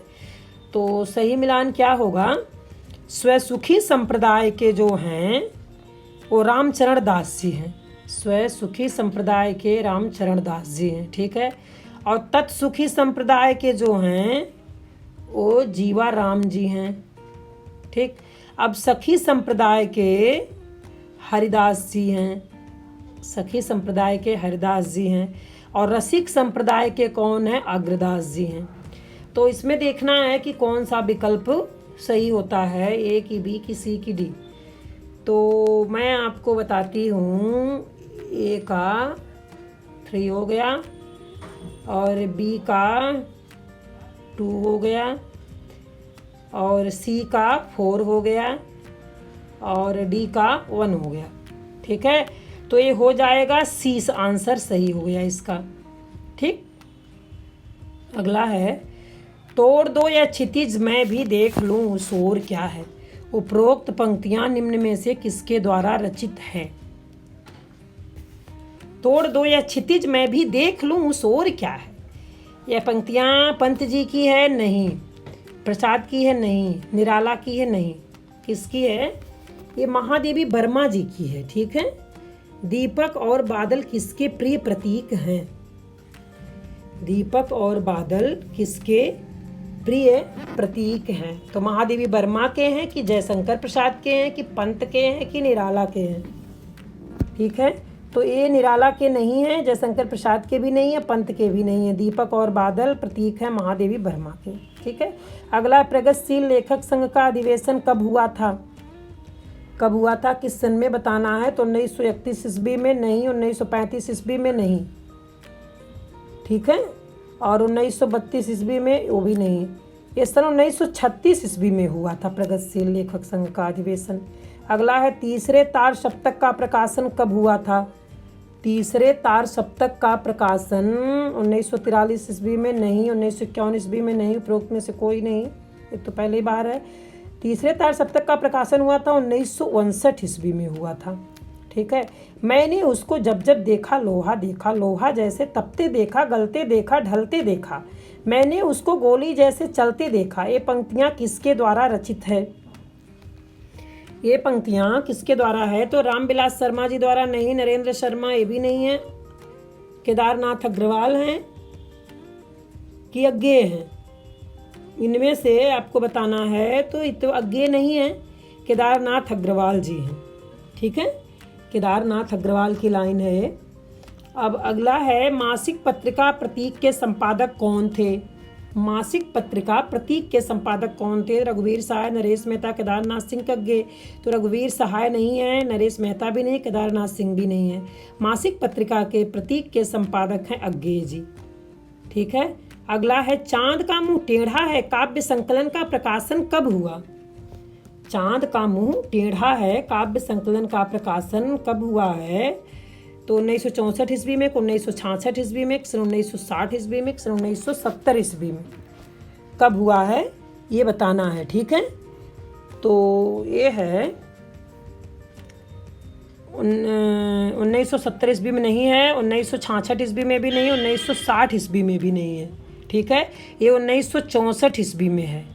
तो सही मिलान क्या होगा? स्वसुखी संप्रदाय के जो हैं वो रामचरण दास जी हैं, स्वसुखी संप्रदाय के रामचरण दास जी हैं। ठीक है, और तत्सुखी संप्रदाय के जो हैं वो जीवाराम जी हैं। ठीक, अब सखी संप्रदाय के हरिदास जी हैं, सखी संप्रदाय के हरिदास जी हैं, और रसिक संप्रदाय के कौन है? अग्रदास जी हैं। तो इसमें देखना है कि कौन सा विकल्प सही होता है, ए की, बी की, सी की, डी। तो मैं आपको बताती हूँ, ए का 3 हो गया, और बी का 2 हो गया, और सी का 4 हो गया, और डी का 1 हो गया। ठीक है, तो ये हो जाएगा सी, आंसर सही हो गया इसका। ठीक, अगला है तोड़ दो या क्षितिज मैं भी देख लूं शोर क्या है? उपरोक्त पंक्तियां निम्न में से किसके द्वारा रचित है? तोड़ दो या क्षितिज मैं भी देख लूं शोर क्या है? यह पंक्तियां पंत जी की है? नहीं। प्रसाद की है? नहीं। निराला की है? नहीं। किसकी है? ये महादेवी वर्मा जी की है। ठीक है, दीपक और बादल किसके प्रिय प्रतीक हैं? दीपक और बादल किसके प्रिय प्रतीक हैं? तो महादेवी वर्मा के हैं कि जयशंकर प्रसाद के हैं कि पंत के हैं कि निराला के हैं? ठीक है, तो ये निराला के नहीं है, जयशंकर प्रसाद के भी नहीं है, पंत के भी नहीं है। दीपक और बादल प्रतीक है महादेवी वर्मा के। ठीक है, अगला प्रगतिशील लेखक संघ का अधिवेशन कब हुआ था? कब हुआ था, किस सन में बताना है। तो 1931 ईस्वी में नहीं, 1935 ईस्वी में नहीं। ठीक है, और 1932 ईस्वी में वो भी नहीं। ये सन 1936 ईस्वी में हुआ था प्रगतिशील लेखक संघ का अधिवेशन। अगला है तीसरे तार सप्तक का प्रकाशन कब हुआ था? तीसरे तार सप्तक का प्रकाशन 1943 ईस्वी में नहीं, 1951 ईस्वी में नहीं, उपरोक्त में से कोई नहीं, ये तो पहली बार है। तीसरे तार सप्तक का प्रकाशन हुआ था 1959 ईस्वी में हुआ था। ठीक है। मैंने उसको जब जब देखा लोहा देखा, लोहा जैसे तपते देखा, गलते देखा, ढलते देखा, मैंने उसको गोली जैसे चलते देखा। ये पंक्तियाँ किसके द्वारा रचित है? ये पंक्तियाँ किसके द्वारा है? तो रामविलास शर्मा जी द्वारा नहीं, नरेंद्र शर्मा ये भी नहीं है, केदारनाथ अग्रवाल हैं कि अज्ञे हैं? इनमें से आपको बताना है। तो ये तो अज्ञे नहीं है, केदारनाथ अग्रवाल जी हैं। ठीक है, केदारनाथ अग्रवाल की लाइन है। अब अगला है मासिक पत्रिका प्रतीक के संपादक कौन थे? मासिक पत्रिका प्रतीक के संपादक कौन थे? रघुवीर सहाय, नरेश मेहता, केदारनाथ सिंह कग्गे। तो रघुवीर सहाय नहीं है, नरेश मेहता भी नहीं, केदारनाथ सिंह भी नहीं है। मासिक पत्रिका के प्रतीक के संपादक हैं अग्गे जी। ठीक है। अगला है चांद का मुंह टेढ़ा है काव्य संकलन का प्रकाशन कब हुआ? चांद का मुंह टेढ़ा है काव्य संकलन का प्रकाशन कब हुआ है? तो 1964 ईस्वी में, 1966 ईस्वी में, 1960 ईस्वी में, 1970 ईस्वी में कब हुआ है ये बताना है। ठीक है। तो ये है 1970 ईस्वी में नहीं है, 1966 ईस्वी में भी नहीं, 1960 ईस्वी में भी नहीं है। ठीक है। ये 1964 ईस्वी में है।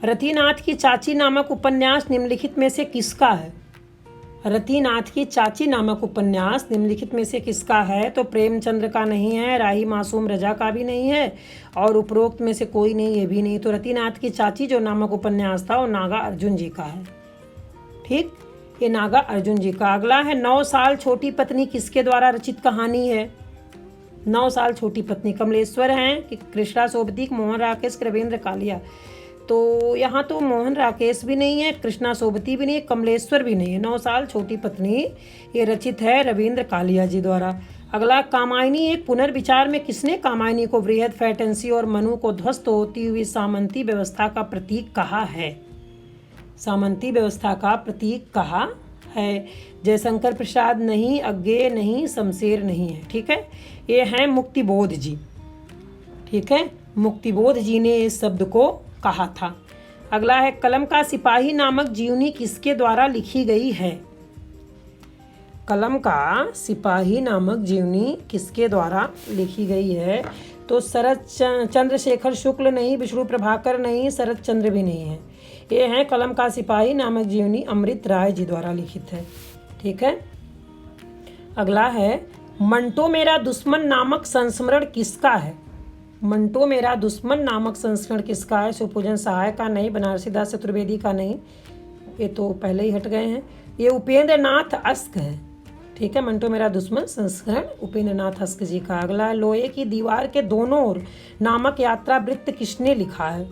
रतिनाथ की चाची नामक उपन्यास निम्नलिखित में से किसका है? रतिनाथ की चाची नामक उपन्यास निम्नलिखित में से किसका है? तो प्रेमचंद्र का नहीं है, राही मासूम रजा का भी नहीं है, और उपरोक्त में से कोई नहीं, ये भी नहीं। तो रतिनाथ की चाची जो नामक उपन्यास था वो नागा अर्जुन जी का है। ठीक, ये नागा अर्जुन जी का। अगला है 9 साल छोटी पत्नी किसके द्वारा रचित कहानी है? 9 साल छोटी पत्नी कमलेश्वर हैं कि कृष्णा सोबती, मोहन राकेश, रविंद्र कालिया। तो यहाँ तो मोहन राकेश भी नहीं है, कृष्णा सोबती भी नहीं है, कमलेश्वर भी नहीं है। 9 साल छोटी पत्नी ये रचित है रविंद्र कालिया जी द्वारा। अगला कामायनी एक पुनर्विचार में किसने कामायनी को वृहद फैटेंसी और मनु को ध्वस्त होती हुई सामंती व्यवस्था का प्रतीक कहा है? सामंती व्यवस्था का प्रतीक कहा है। जयशंकर प्रसाद नहीं, अज्ञे नहीं, शमशेर नहीं है। ठीक है। ये हैं मुक्तिबोध जी। ठीक है, मुक्तिबोध जी ने इस शब्द को कहा था। अगला है कलम का सिपाही नामक जीवनी किसके द्वारा लिखी गई है? कलम का सिपाही नामक जीवनी किसके द्वारा लिखी गई है? तो शरद चंद्रशेखर शुक्ल नहीं, विष्णु प्रभाकर नहीं, शरद चंद्र भी नहीं है। ये हैं कलम का सिपाही नामक जीवनी अमृत राय जी द्वारा लिखित है। ठीक है। अगला है मंटो मेरा दुश्मन नामक संस्मरण किसका है? मंटो मेरा दुश्मन नामक संस्करण किसका है? शिवपूजन सहाय का नहीं, बनारसी दास चतुर्वेदी का नहीं, ये तो पहले ही हट गए हैं। ये उपेंद्र नाथ अस्क है। ठीक है, मंटो मेरा दुश्मन संस्करण उपेंद्र नाथ अस्क जी का। अगला है लोहे की दीवार के दोनों ओर नामक यात्रा वृत्त किसने लिखा है?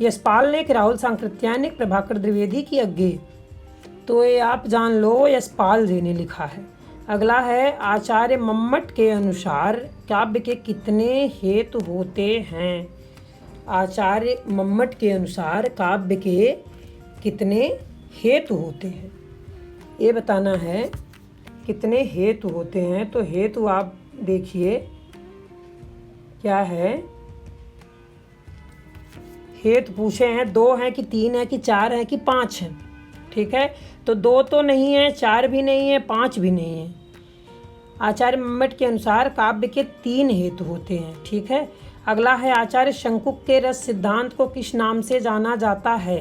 यशपाल ने, राहुल सांकृत्यायन, प्रभाकर द्विवेदी की अज्ञे। तो ये आप जान लो, यशपाल जी ने लिखा है। अगला है आचार्य मम्मट के अनुसार काव्य के कितने हेतु होते हैं? आचार्य मम्मट के अनुसार काव्य के कितने हेतु होते हैं ये बताना है। कितने हेतु होते हैं? तो हेतु आप देखिए क्या है। हेतु पूछे हैं 2 हैं कि 3 हैं कि 4 हैं कि 5 हैं। ठीक है, तो 2 तो नहीं है, 4 भी नहीं है, 5 भी नहीं है। आचार्य मम्मट के अनुसार काव्य के 3 हेतु होते हैं। ठीक है। अगला है आचार्य शंकुक के रस सिद्धांत को किस नाम से जाना जाता है?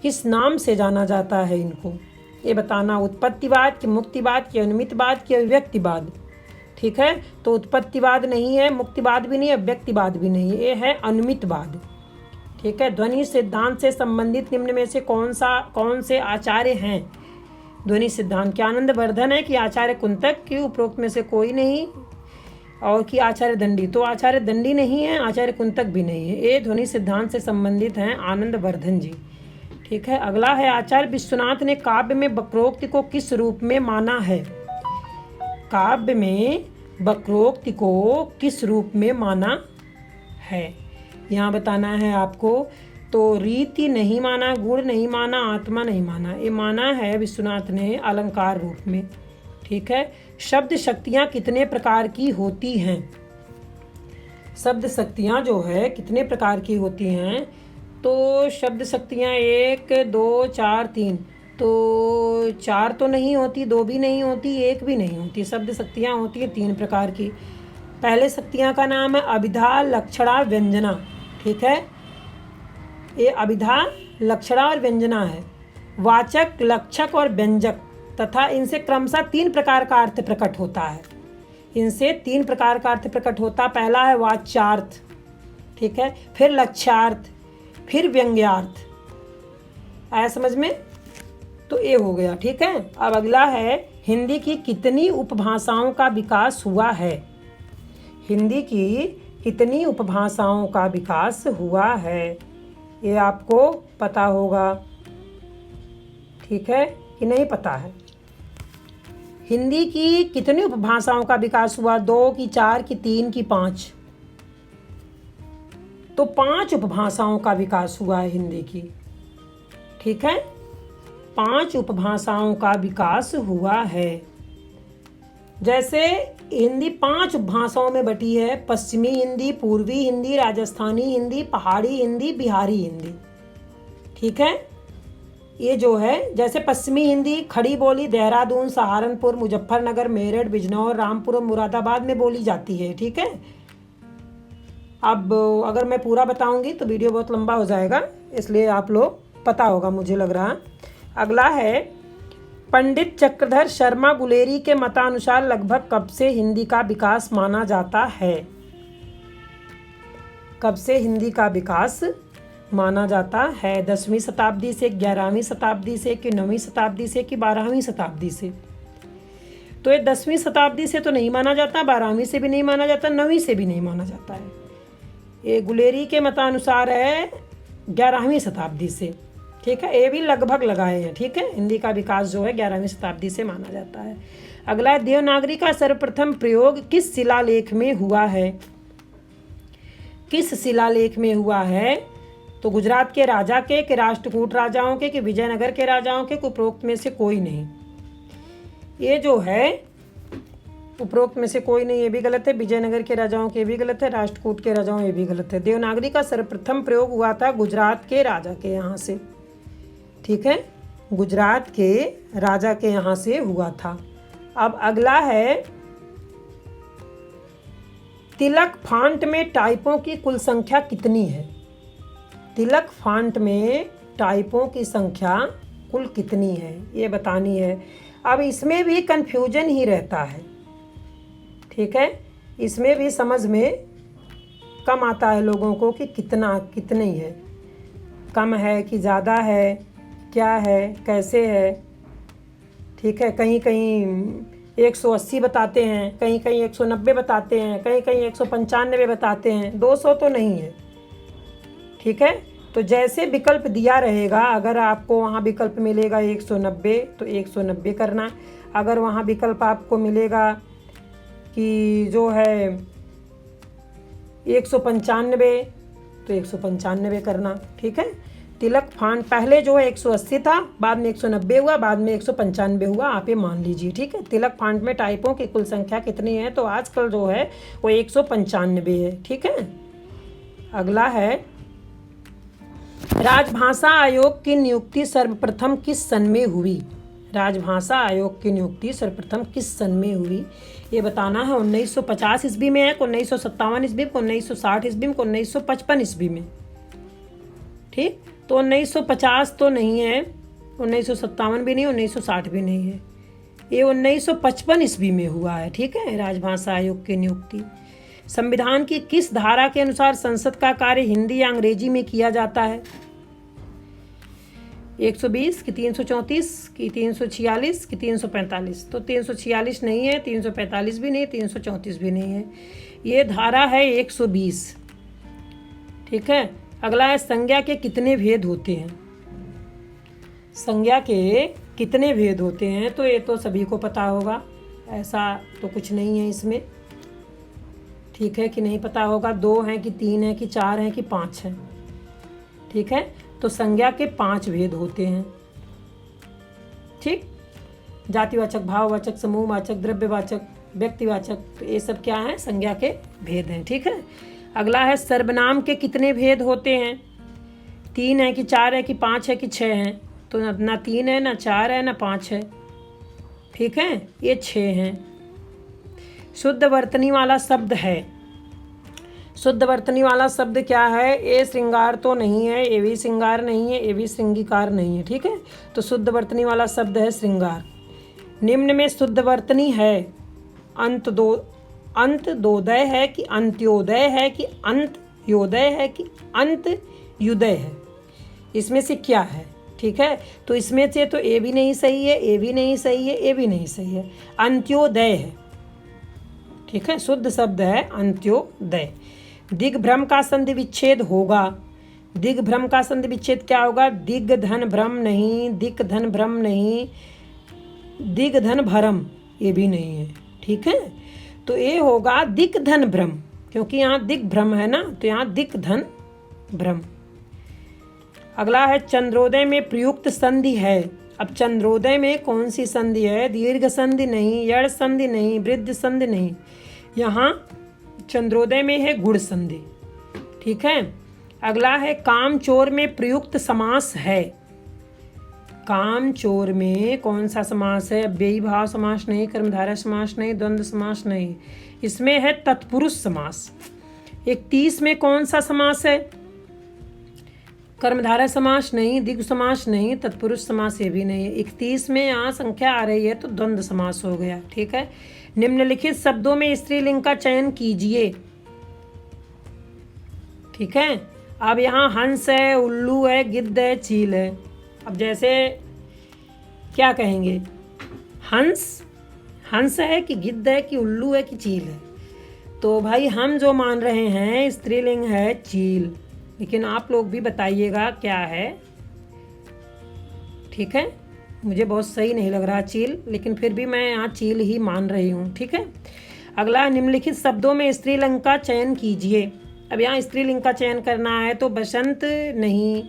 किस नाम से जाना जाता है इनको ये बताना। उत्पत्तिवाद कि मुक्तिवाद कि अनुमितवाद कि अभिव्यक्तिवाद? ठीक है, तो उत्पत्तिवाद नहीं है, मुक्तिवाद भी नहीं है, अभिव्यक्तिवाद भी नहीं है, ये है अनुमितवाद। ठीक है। ध्वनि सिद्धांत से संबंधित निम्न में से कौन से आचार्य हैं? ध्वनि सिद्धांत के आनंद वर्धन है कि आचार्य कुंतक की? उपरोक्त में से कोई नहीं। और कि आचार्य दंडी? तो आचार्य दंडी नहीं है, आचार्य कुंतक भी नहीं है। ये ध्वनि सिद्धांत से संबंधित हैं आनंद वर्धन जी। ठीक है। अगला है आचार्य विश्वनाथ ने काव्य में वक्रोक्ति को किस रूप में माना है? काव्य में वक्रोक्ति को किस रूप में माना है यहाँ बताना है आपको। तो रीति नहीं माना, गुण नहीं माना, आत्मा नहीं माना, ये माना है विश्वनाथ ने अलंकार रूप में। ठीक है। शब्द शक्तियाँ कितने प्रकार की होती हैं? शब्द शक्तियाँ जो है कितने प्रकार की होती हैं? तो शब्द शक्तियाँ 1 2 4 3, तो 4 तो नहीं होती, 2 भी नहीं होती, 1 भी नहीं होती। शब्द शक्तियाँ होती है 3 प्रकार की। पहले शक्तियाँ का नाम है अभिधा, लक्षणा, व्यंजना। ठीक है, ये अभिधा, लक्षणा और व्यंजना है। वाचक, लक्षक और व्यंजक तथा इनसे क्रमशः 3 प्रकार का अर्थ प्रकट होता है। इनसे 3 प्रकार का अर्थ प्रकट होता। पहला है वाच्यार्थ, ठीक है, फिर लक्ष्यार्थ, फिर व्यंग्यार्थ। आया समझ में? तो ये हो गया। ठीक है। अब अगला है हिंदी की कितनी उपभाषाओं का विकास हुआ है? हिंदी की कितनी उपभाषाओं का विकास हुआ है, ये आपको पता होगा। ठीक है कि नहीं पता है? हिंदी की कितनी उपभाषाओं का विकास हुआ? 2 की, 4 की, 3 की, 5? तो 5 उपभाषाओं का विकास हुआ है हिंदी की। ठीक है, 5 उपभाषाओं का विकास हुआ है। जैसे हिंदी 5 उपभाषाओं में बटी है: पश्चिमी हिंदी, पूर्वी हिंदी, राजस्थानी हिंदी, पहाड़ी हिंदी, बिहारी हिंदी। ठीक है, ये जो है जैसे पश्चिमी हिंदी खड़ी बोली देहरादून, सहारनपुर, मुजफ्फरनगर, मेरठ, बिजनौर, रामपुर और मुरादाबाद में बोली जाती है। ठीक है। अब अगर मैं पूरा बताऊंगी तो वीडियो बहुत लंबा हो जाएगा, इसलिए आप लोग पता होगा मुझे लग रहा। अगला है पंडित चक्रधर शर्मा गुलेरी के मतानुसार लगभग कब से हिंदी का विकास माना जाता है? कब से हिंदी का विकास माना जाता है? 10वीं शताब्दी से, 11वीं शताब्दी से, कि 9वीं शताब्दी से, कि 12वीं शताब्दी से? तो ये 10वीं शताब्दी से तो नहीं माना जाता, 12वीं से भी नहीं माना जाता, 9वीं से भी नहीं माना जाता है। ये गुलेरी के मतानुसार है 11वीं शताब्दी से। ठीक है, ये भी लगभग लगाए हैं। ठीक है, हिंदी का विकास जो है 11वीं शताब्दी से माना जाता है। अगला है देवनागरी का सर्वप्रथम प्रयोग किस शिलालेख में हुआ है? किस शिलालेख में हुआ है? तो गुजरात के राजा के, कि राष्ट्रकूट राजाओं के, कि विजयनगर के राजाओं के, उपरोक्त में से कोई नहीं। ये जो है उपरोक्त में से कोई नहीं, ये भी गलत है। विजयनगर के राजाओं के भी गलत है, राष्ट्रकूट के राजाओं ये भी गलत है। देवनागरी का सर्वप्रथम प्रयोग हुआ था गुजरात के राजा के यहाँ से। ठीक है, गुजरात के राजा के यहाँ से हुआ था। अब अगला है तिलक फांट में टाइपों की कुल संख्या कितनी है? तिलक फांट में टाइपों की संख्या कुल कितनी है, ये बतानी है। अब इसमें भी कंफ्यूजन ही रहता है। ठीक है, इसमें भी समझ में कम आता है लोगों को कि कितनी है, कम है कि ज़्यादा है, क्या है, कैसे है। ठीक है, कहीं कहीं 180 बताते हैं, कहीं कहीं 190 बताते हैं, कहीं कहीं 195 बताते हैं, 200 तो नहीं है। ठीक है, तो जैसे विकल्प दिया रहेगा, अगर आपको वहाँ विकल्प मिलेगा 190 तो 190 करना। अगर वहाँ विकल्प आपको मिलेगा कि जो है 195 तो 195 करना। ठीक है, तिलक फांट पहले जो है 180 था, बाद में 190 हुआ, बाद में 195 हुआ, आप ये मान लीजिए। ठीक है, तिलक फांट में टाइपों की कुल संख्या कितनी है? तो आजकल जो है वो 195 है। ठीक है, अगला है राजभाषा आयोग की नियुक्ति सर्वप्रथम किस सन में हुई? राजभाषा आयोग की नियुक्ति सर्वप्रथम किस सन में हुई, ये बताना है। 1950 ईस्वी में है, 1957 ईस्वी में, 1960 ईस्वी में, 1955 ईस्वी में। ठीक, तो 1950 तो नहीं है, 1957 भी नहीं, 1960 भी नहीं है, ये 1955 ईस्वी में हुआ है। ठीक है, राजभाषा आयोग की नियुक्ति। संविधान की किस धारा के अनुसार संसद का कार्य हिंदी या अंग्रेजी में किया जाता है? 120 की 334 की 346 की 345? तो 346 नहीं है, 345 भी नहीं, 334 भी नहीं है, ये धारा है 120। ठीक है, अगला है संज्ञा के कितने भेद होते हैं? संज्ञा के कितने भेद होते हैं? तो ये तो सभी को पता होगा, ऐसा तो कुछ नहीं है इसमें। ठीक है कि नहीं पता होगा? 2 हैं कि 3 हैं कि 4 हैं कि 5 हैं? ठीक है। तो संज्ञा के 5 भेद होते हैं, ठीक। जातिवाचक, भाववाचक, समूहवाचक, द्रव्यवाचक, व्यक्तिवाचक, तो ये सब क्या है, संज्ञा के भेद हैं, ठीक है। अगला है सर्वनाम के कितने भेद होते हैं? 3 है कि 4 है कि 5 है कि 6 हैं? तो ना 3 है, ना 4 है, ना 5 है, ठीक है, ये 6 हैं। शुद्ध वर्तनी वाला शब्द है। शुद्ध वर्तनी वाला शब्द क्या है? ए श्रृंगार तो नहीं है, ए भी श्रृंगार नहीं है, ए भी श्रृंगीकार नहीं है, ठीक है। तो शुद्ध वर्तनी वाला शब्द है श्रृंगार। निम्न में शुद्ध वर्तनी है अंत्योदय है कि अंत्योदय है कि अंत्योदय है कि अंत्युदय है? इसमें से क्या है, ठीक है। तो इसमें से तो ए भी नहीं सही है, ए भी नहीं सही है, ए भी नहीं सही है, अंत्योदय है, ठीक है। शुद्ध शब्द है अंत्योदय। दिग्भ्रम का संधि विच्छेद होगा। दिग्भ्रम का संधि विच्छेद क्या होगा? दिग धन भ्रम नहीं, दिक धन भ्रम नहीं, दिग धन भरम, ये भी नहीं है, ठीक है। तो ये होगा दिक धन भ्रम, क्योंकि यहाँ दिग्भ्रम है ना, तो यहाँ दिक धन भ्रम। अगला है चंद्रोदय में प्रयुक्त संधि है। अब चंद्रोदय में कौन सी संधि है? दीर्घ संधि नहीं, यड़ संधि नहीं, वृद्ध संधि नहीं, यहाँ चंद्रोदय में है गुण संधि, ठीक है। अगला है कामचोर में प्रयुक्त समास है। कामचोर में कौन सा समास है? अव्ययी भाव समास नहीं, कर्मधारय समास नहीं, द्वंद्व समास नहीं, इसमें है तत्पुरुष समास। 31 में कौन सा समास है? कर्मधारय समास नहीं, द्विगु समास नहीं, तत्पुरुष समास ये भी नहीं है। 31 में यहाँ संख्या आ रही है तो द्वंद्व समास हो गया, ठीक है। निम्नलिखित शब्दों में स्त्रीलिंग का चयन कीजिए, ठीक है। अब यहाँ हंस है, उल्लू है, गिद्ध है, चील है। अब जैसे क्या कहेंगे? हंस है कि गिद्ध है कि उल्लू है कि चील है? तो भाई हम जो मान रहे हैं स्त्रीलिंग है चील, लेकिन आप लोग भी बताइएगा क्या है, ठीक है। मुझे बहुत सही नहीं लग रहा चील, लेकिन फिर भी मैं यहाँ चील ही मान रही हूँ, ठीक है। अगला, निम्नलिखित शब्दों में स्त्रीलिंग का चयन कीजिए। अब यहाँ स्त्रीलिंग का चयन करना है तो बसंत नहीं,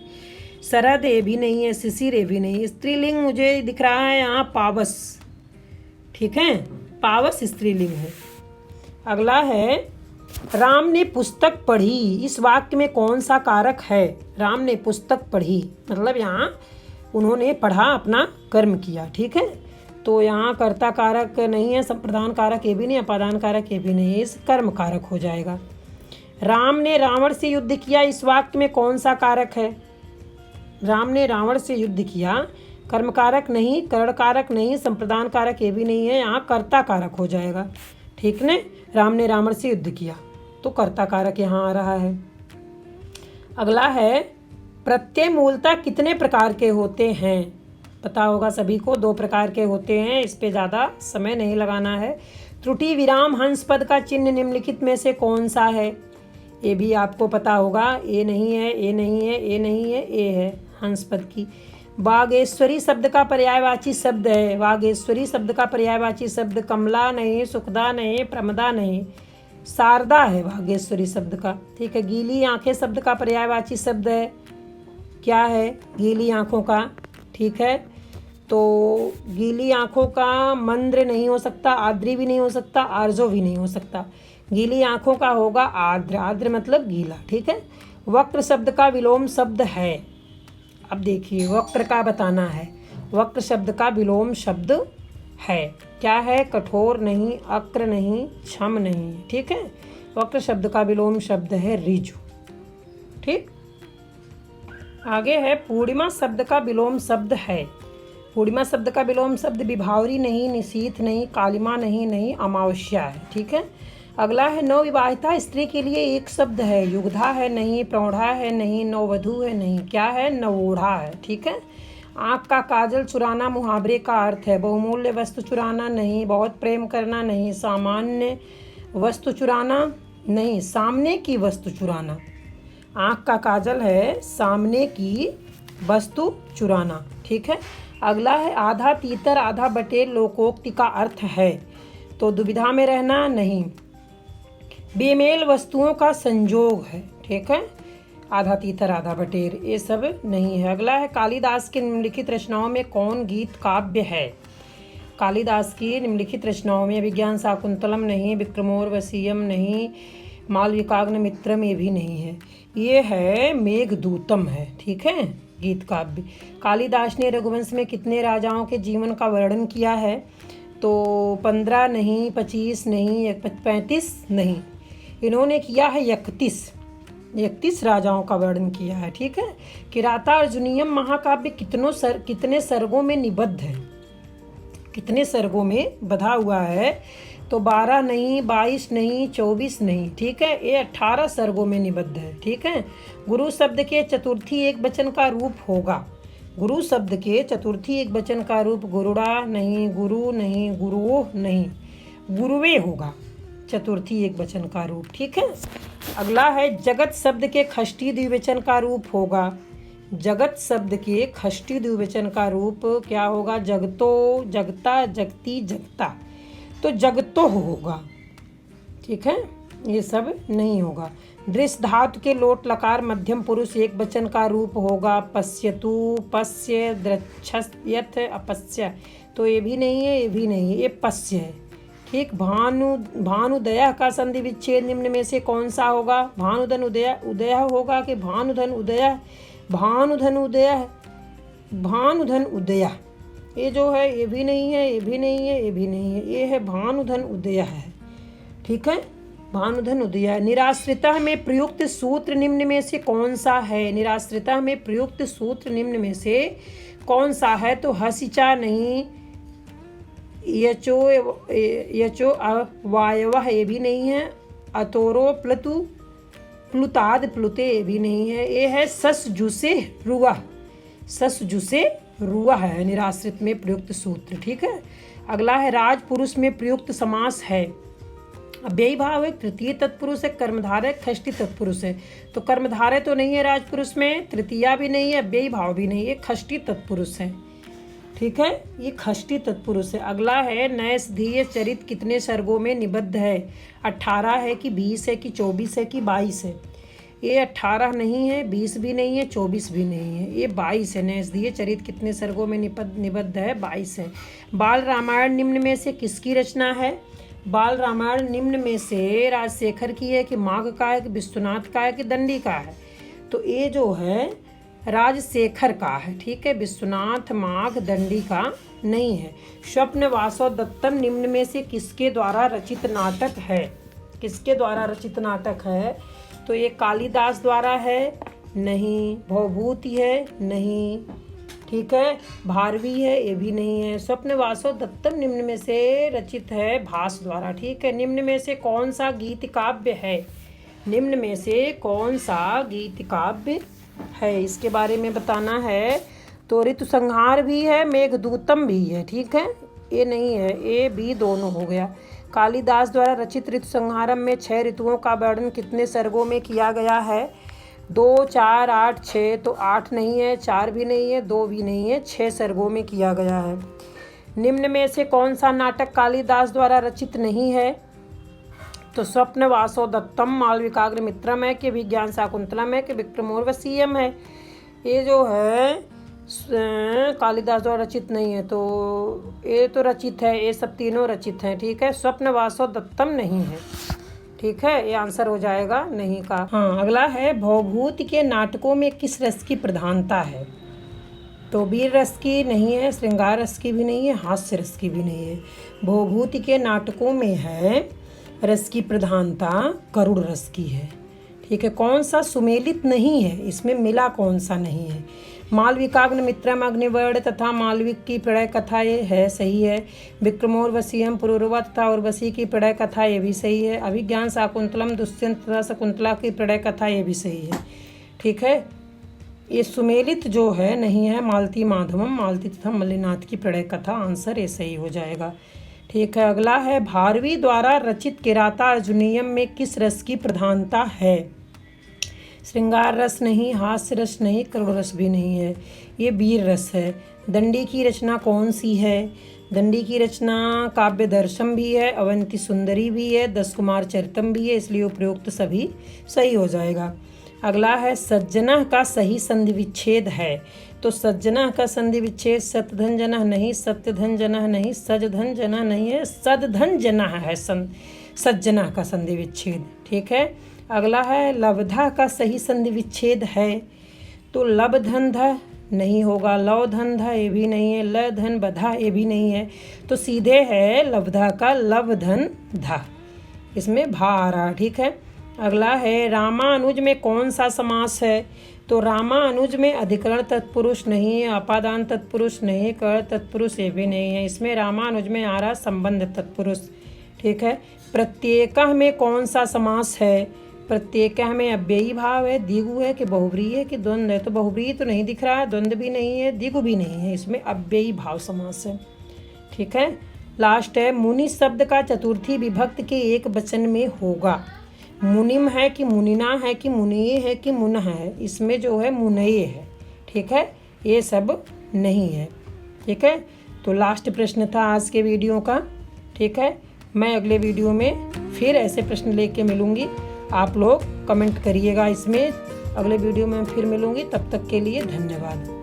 शरद ये भी नहीं है, शिशिर ये भी नहीं। स्त्रीलिंग मुझे दिख रहा है यहाँ पावस, ठीक है, पावस स्त्रीलिंग है। अगला है राम ने पुस्तक पढ़ी। इस वाक्य में कौन सा कारक है? राम ने पुस्तक पढ़ी मतलब यहाँ उन्होंने पढ़ा, अपना कर्म किया, ठीक है। तो यहाँ कर्ता कारक नहीं है, संप्रदान कारक ये भी नहीं, अपादान कारक ये भी नहीं है, इस कर्म कारक हो जाएगा। राम ने रावण से युद्ध किया, इस वाक्य में कौन सा कारक है? राम ने रावण से युद्ध किया, कर्म कारक नहीं, करण कारक नहीं, संप्रदान कारक ये भी नहीं है, यहाँ कर्ता कारक हो जाएगा, ठीक ने। राम ने रावण से युद्ध किया तो कर्ता कारक यहाँ आ रहा है। अगला है प्रत्यय मूलतः कितने प्रकार के होते हैं? पता होगा सभी को, 2 प्रकार के होते हैं, इस पे ज़्यादा समय नहीं लगाना है। त्रुटि विराम हंस पद का चिन्ह निम्नलिखित में से कौन सा है? ये भी आपको पता होगा, ए नहीं है, ए नहीं है, ए नहीं है, ए है हंस पद की। वागेश्वरी शब्द का पर्यायवाची शब्द है। वागेश्वरी शब्द का पर्यायवाची शब्द कमला नहीं, सुखदा नहीं, प्रमदा नहीं, शारदा है वागेश्वरी शब्द का, ठीक है। गीली आंखें शब्द का पर्यायवाची शब्द है, क्या है? गीली आंखों का, ठीक है। तो गीली आंखों का मंद्र नहीं हो सकता, आद्री भी नहीं हो सकता, आर्जो भी नहीं हो सकता, गीली आंखों का होगा आर्द्र। आर्द्र मतलब गीला, ठीक है। वक्र शब्द का विलोम शब्द है। अब देखिए वक्र का बताना है, वक्र शब्द का विलोम शब्द है, क्या है? कठोर नहीं, अक्र नहीं, छम नहीं, ठीक है। वक्र शब्द का विलोम शब्द है ऋजु, ठीक। आगे है पूर्णिमा शब्द का विलोम शब्द है। पूर्णिमा शब्द का विलोम शब्द विभावरी नहीं, निशीथ नहीं, कालिमा नहीं, नहीं अमावस्या है, ठीक है। अगला है नवविवाहिता स्त्री के लिए एक शब्द है, युगधा है नहीं, प्रौढ़ा है नहीं, नववधू है नहीं, क्या है? नवोढ़ा है, ठीक है। आँख का काजल चुराना मुहावरे का अर्थ है, बहुमूल्य वस्तु चुराना नहीं, बहुत प्रेम करना नहीं, सामान्य वस्तु चुराना नहीं, सामने की वस्तु चुराना। आँख का काजल है सामने की वस्तु चुराना, ठीक है। अगला है आधा तीतर आधा बटेर लोकोक्ति का अर्थ है, तो दुविधा में रहना नहीं, बेमेल वस्तुओं का संजोग है, ठीक है। आधा तीतर आधा बटेर, ये सब नहीं है। अगला है कालिदास की निम्नलिखित रचनाओं में कौन गीत काव्य है? कालिदास की निम्नलिखित रचनाओं में अभिज्ञान शाकुंतलम नहीं, विक्रमोर्वशीयम नहीं, मालविकाग्निमित्रम ये भी नहीं है, ये है मेघदूतम है। ठीक है, गीत काव्य। कालिदास ने रघुवंश में कितने राजाओं के जीवन का वर्णन किया है? तो 15 नहीं, 25 नहीं, 35 नहीं, इन्होंने किया है 31 राजाओं का वर्णन किया है। ठीक है। किराता अर्जुनीयम महाकाव्य कितने सर्गों में निबद्ध है? कितने सर्गों में बधा हुआ है? तो 12 नहीं, 22 नहीं, 24 नहीं। ठीक है, ये 18 सर्गों में निबद्ध है। ठीक है। गुरु शब्द के चतुर्थी एक वचन का रूप होगा। गुरु शब्द के चतुर्थी एक वचन का रूप गुरुड़ा नहीं, गुरु नहीं, गुरुओं नहीं, गुरुवे होगा चतुर्थी एक वचन का रूप। ठीक है। अगला है जगत शब्द के षष्ठी द्विवचन का रूप होगा। जगत शब्द के षष्ठी द्विवचन का रूप क्या होगा? जगतो, जगता, जगती, जगता, तो जगतो होगा। ठीक है, ये सब नहीं होगा। दृश धातु के लोट लकार मध्यम पुरुष एक वचन का रूप होगा। पश्यतु, पश्य, द्रच्छयथ, अपश्य, तो ये भी नहीं है, ये भी नहीं है, ये पश्य है। ठीक। भानुदय का संधि विच्छेद निम्न में से कौन सा होगा? भानुधन उदय होगा कि भानुधन उदय? भानुधन उदय, भानुधन उदय, ये जो है ये भी नहीं है, ये भी नहीं है, ये भी नहीं है, ये है भानुधन उदय है। ठीक है, भानुधन उदय। निराश्रिता में प्रयुक्त सूत्र निम्न में से कौन सा है? निराश्रिता में प्रयुक्त सूत्र निम्न में से कौन सा है? तो हसिचा नहीं, यचो अवायवः ये भी नहीं है, अतोरो प्लतु प्लुताद प्लुते ये भी नहीं है, ये है सस जुसे रुआ। सस जुसे रुआ है निराश्रित में प्रयुक्त सूत्र। ठीक है। अगला है राजपुरुष में प्रयुक्त समास है। अव्ययी भाव है, तृतीय तत्पुरुष है, कर्मधारय, षष्ठी तत्पुरुष है। तो कर्मधारय तो नहीं है राजपुरुष में, तृतीया भी नहीं है, अव्ययी भाव भी नहीं है, षष्ठी तत्पुरुष है। ठीक है, ये षष्ठी तत्पुरुष है। अगला है नैषधीय चरित कितने सर्गों में निबद्ध है? 18 है कि 20 है कि 24 है कि 22 है? ये 18 नहीं है, 20 भी नहीं है, 24 भी नहीं है, ये 22 है। नैषधीय चरित कितने सर्गों में निबद्ध है? 22 है। बाल रामायण निम्न में से किसकी रचना है? बाल रामायण निम्न में से राजशेखर की है कि माघ का है कि विश्वनाथ का है कि दंडी का है? तो ये जो है राजशेखर का है। ठीक है, विश्वनाथ, माघ, दंडी का नहीं है। स्वप्न वासव दत्तम निम्न में से किसके द्वारा रचित नाटक है? किसके द्वारा रचित नाटक है? तो ये कालिदास द्वारा है? नहीं। भवभूति है? नहीं। ठीक है। भारवी है? ये भी नहीं है। स्वप्न वासव दत्तम निम्न में से रचित है भास द्वारा। ठीक है। निम्न में से कौन सा गीत काव्य है? निम्न में से कौन सा गीत काव्य है, इसके बारे में बताना है। तो ऋतु संहार भी है, मेघदूतम भी है। ठीक है, ये नहीं है, ए बी दोनों हो गया। कालिदास द्वारा रचित ऋतु संहारम में 6 ऋतुओं का वर्णन कितने सर्गों में किया गया है? 2, 4, 8, 6, तो 8 नहीं है, 4 भी नहीं है, 2 भी नहीं है, 6 सर्गों में किया गया है। निम्न में से कौन सा नाटक कालिदास द्वारा रचित नहीं है? तो स्वप्न वासव दत्तम, मालविकाग्निमित्रम है कि विज्ञान शाकुंतलम है कि विक्रमोर्वशीयम है? ये जो है कालिदास द्वारा रचित नहीं है, तो ये तो रचित है, ये सब तीनों रचित हैं। ठीक है, स्वप्न वासव दत्तम नहीं है। ठीक है, ये आंसर हो जाएगा नहीं का। हाँ, अगला है भवभूति के नाटकों में किस रस की प्रधानता है? तो वीर रस की नहीं है, श्रृंगार रस की भी नहीं है, हास्य रस की भी नहीं है। भवभूति के नाटकों में है रस की प्रधानता करुण रस की है। ठीक है, कौन सा सुमेलित नहीं है? इसमें मिला कौन सा नहीं है? मालविकाग्निमित्रम, अग्निवर्ण तथा मालविक की प्रणय कथा ये है, सही है। विक्रमोर्वशीयम, पुरूरवा तथा उर्वशी की प्रणय कथा ये भी सही है। अभिज्ञान शाकुंतलम, दुष्यंत तथा शकुंतला की प्रणय कथा ये भी सही है। ठीक है, ये सुमेलित जो है नहीं है। मालती माधवम, मालती तथा मल्लिनाथ की प्रणय कथा, आंसर ये सही हो जाएगा। ठीक है, अगला है भारवी द्वारा रचित किराता अर्जुनीयम में किस रस की प्रधानता है? श्रृंगार रस नहीं, हास्य रस नहीं, करुण रस भी नहीं है, ये वीर रस है। दंडी की रचना कौन सी है? दंडी की रचना काव्य दर्शम भी है, अवंती सुंदरी भी है, 10 कुमार चरितम भी है, इसलिए उपरोक्त सभी सही हो जाएगा। अगला है सज्जनः का सही संधि विच्छेद है। तो सज्जनः का संधि विच्छेद सतधन जनः नहीं, सत्यधन जनः नहीं, सजधन जनः नहीं है, सदधन जनः है सज्जनः का संधि विच्छेद। ठीक है। अगला है लब्धा का सही संधि विच्छेद है। तो लब धन ध नहीं होगा, लव धन ध ये भी नहीं है, ल धन बधा ये भी नहीं है। तो सीधे है लब्धा का लब धन धा, इसमें भा आ रहा। ठीक है। अगला है रामानुज में कौन सा समास है। तो रामानुज में अधिकरण तत्पुरुष नहीं है, अपादान तत्पुरुष नहीं, कर तत्पुरुष ये भी नहीं है। इसमें रामानुज में आ रहा संबंध तत्पुरुष। ठीक है। प्रत्येकः में कौन सा समास है। प्रत्येकः में अव्ययी भाव है, द्विगु है कि बहुव्रीहि है कि द्वंद्व है। तो बहुव्रीहि तो नहीं दिख रहा है, द्वंद्व भी नहीं है, द्विगु भी नहीं है, इसमें अव्ययी भाव समास है। ठीक है। लास्ट है मुनि शब्द का चतुर्थी विभक्त के एक वचन में होगा। मुनिम है कि मुनिना है कि मुनिये है कि मुनः है, इसमें जो है मुनये है। ठीक है। ये सब नहीं है। ठीक है। तो लास्ट प्रश्न था आज के वीडियो का। ठीक है। मैं अगले वीडियो में फिर ऐसे प्रश्न लेके मिलूँगी, आप लोग कमेंट करिएगा इसमें। अगले वीडियो में फिर मिलूँगी, तब तक के लिए धन्यवाद।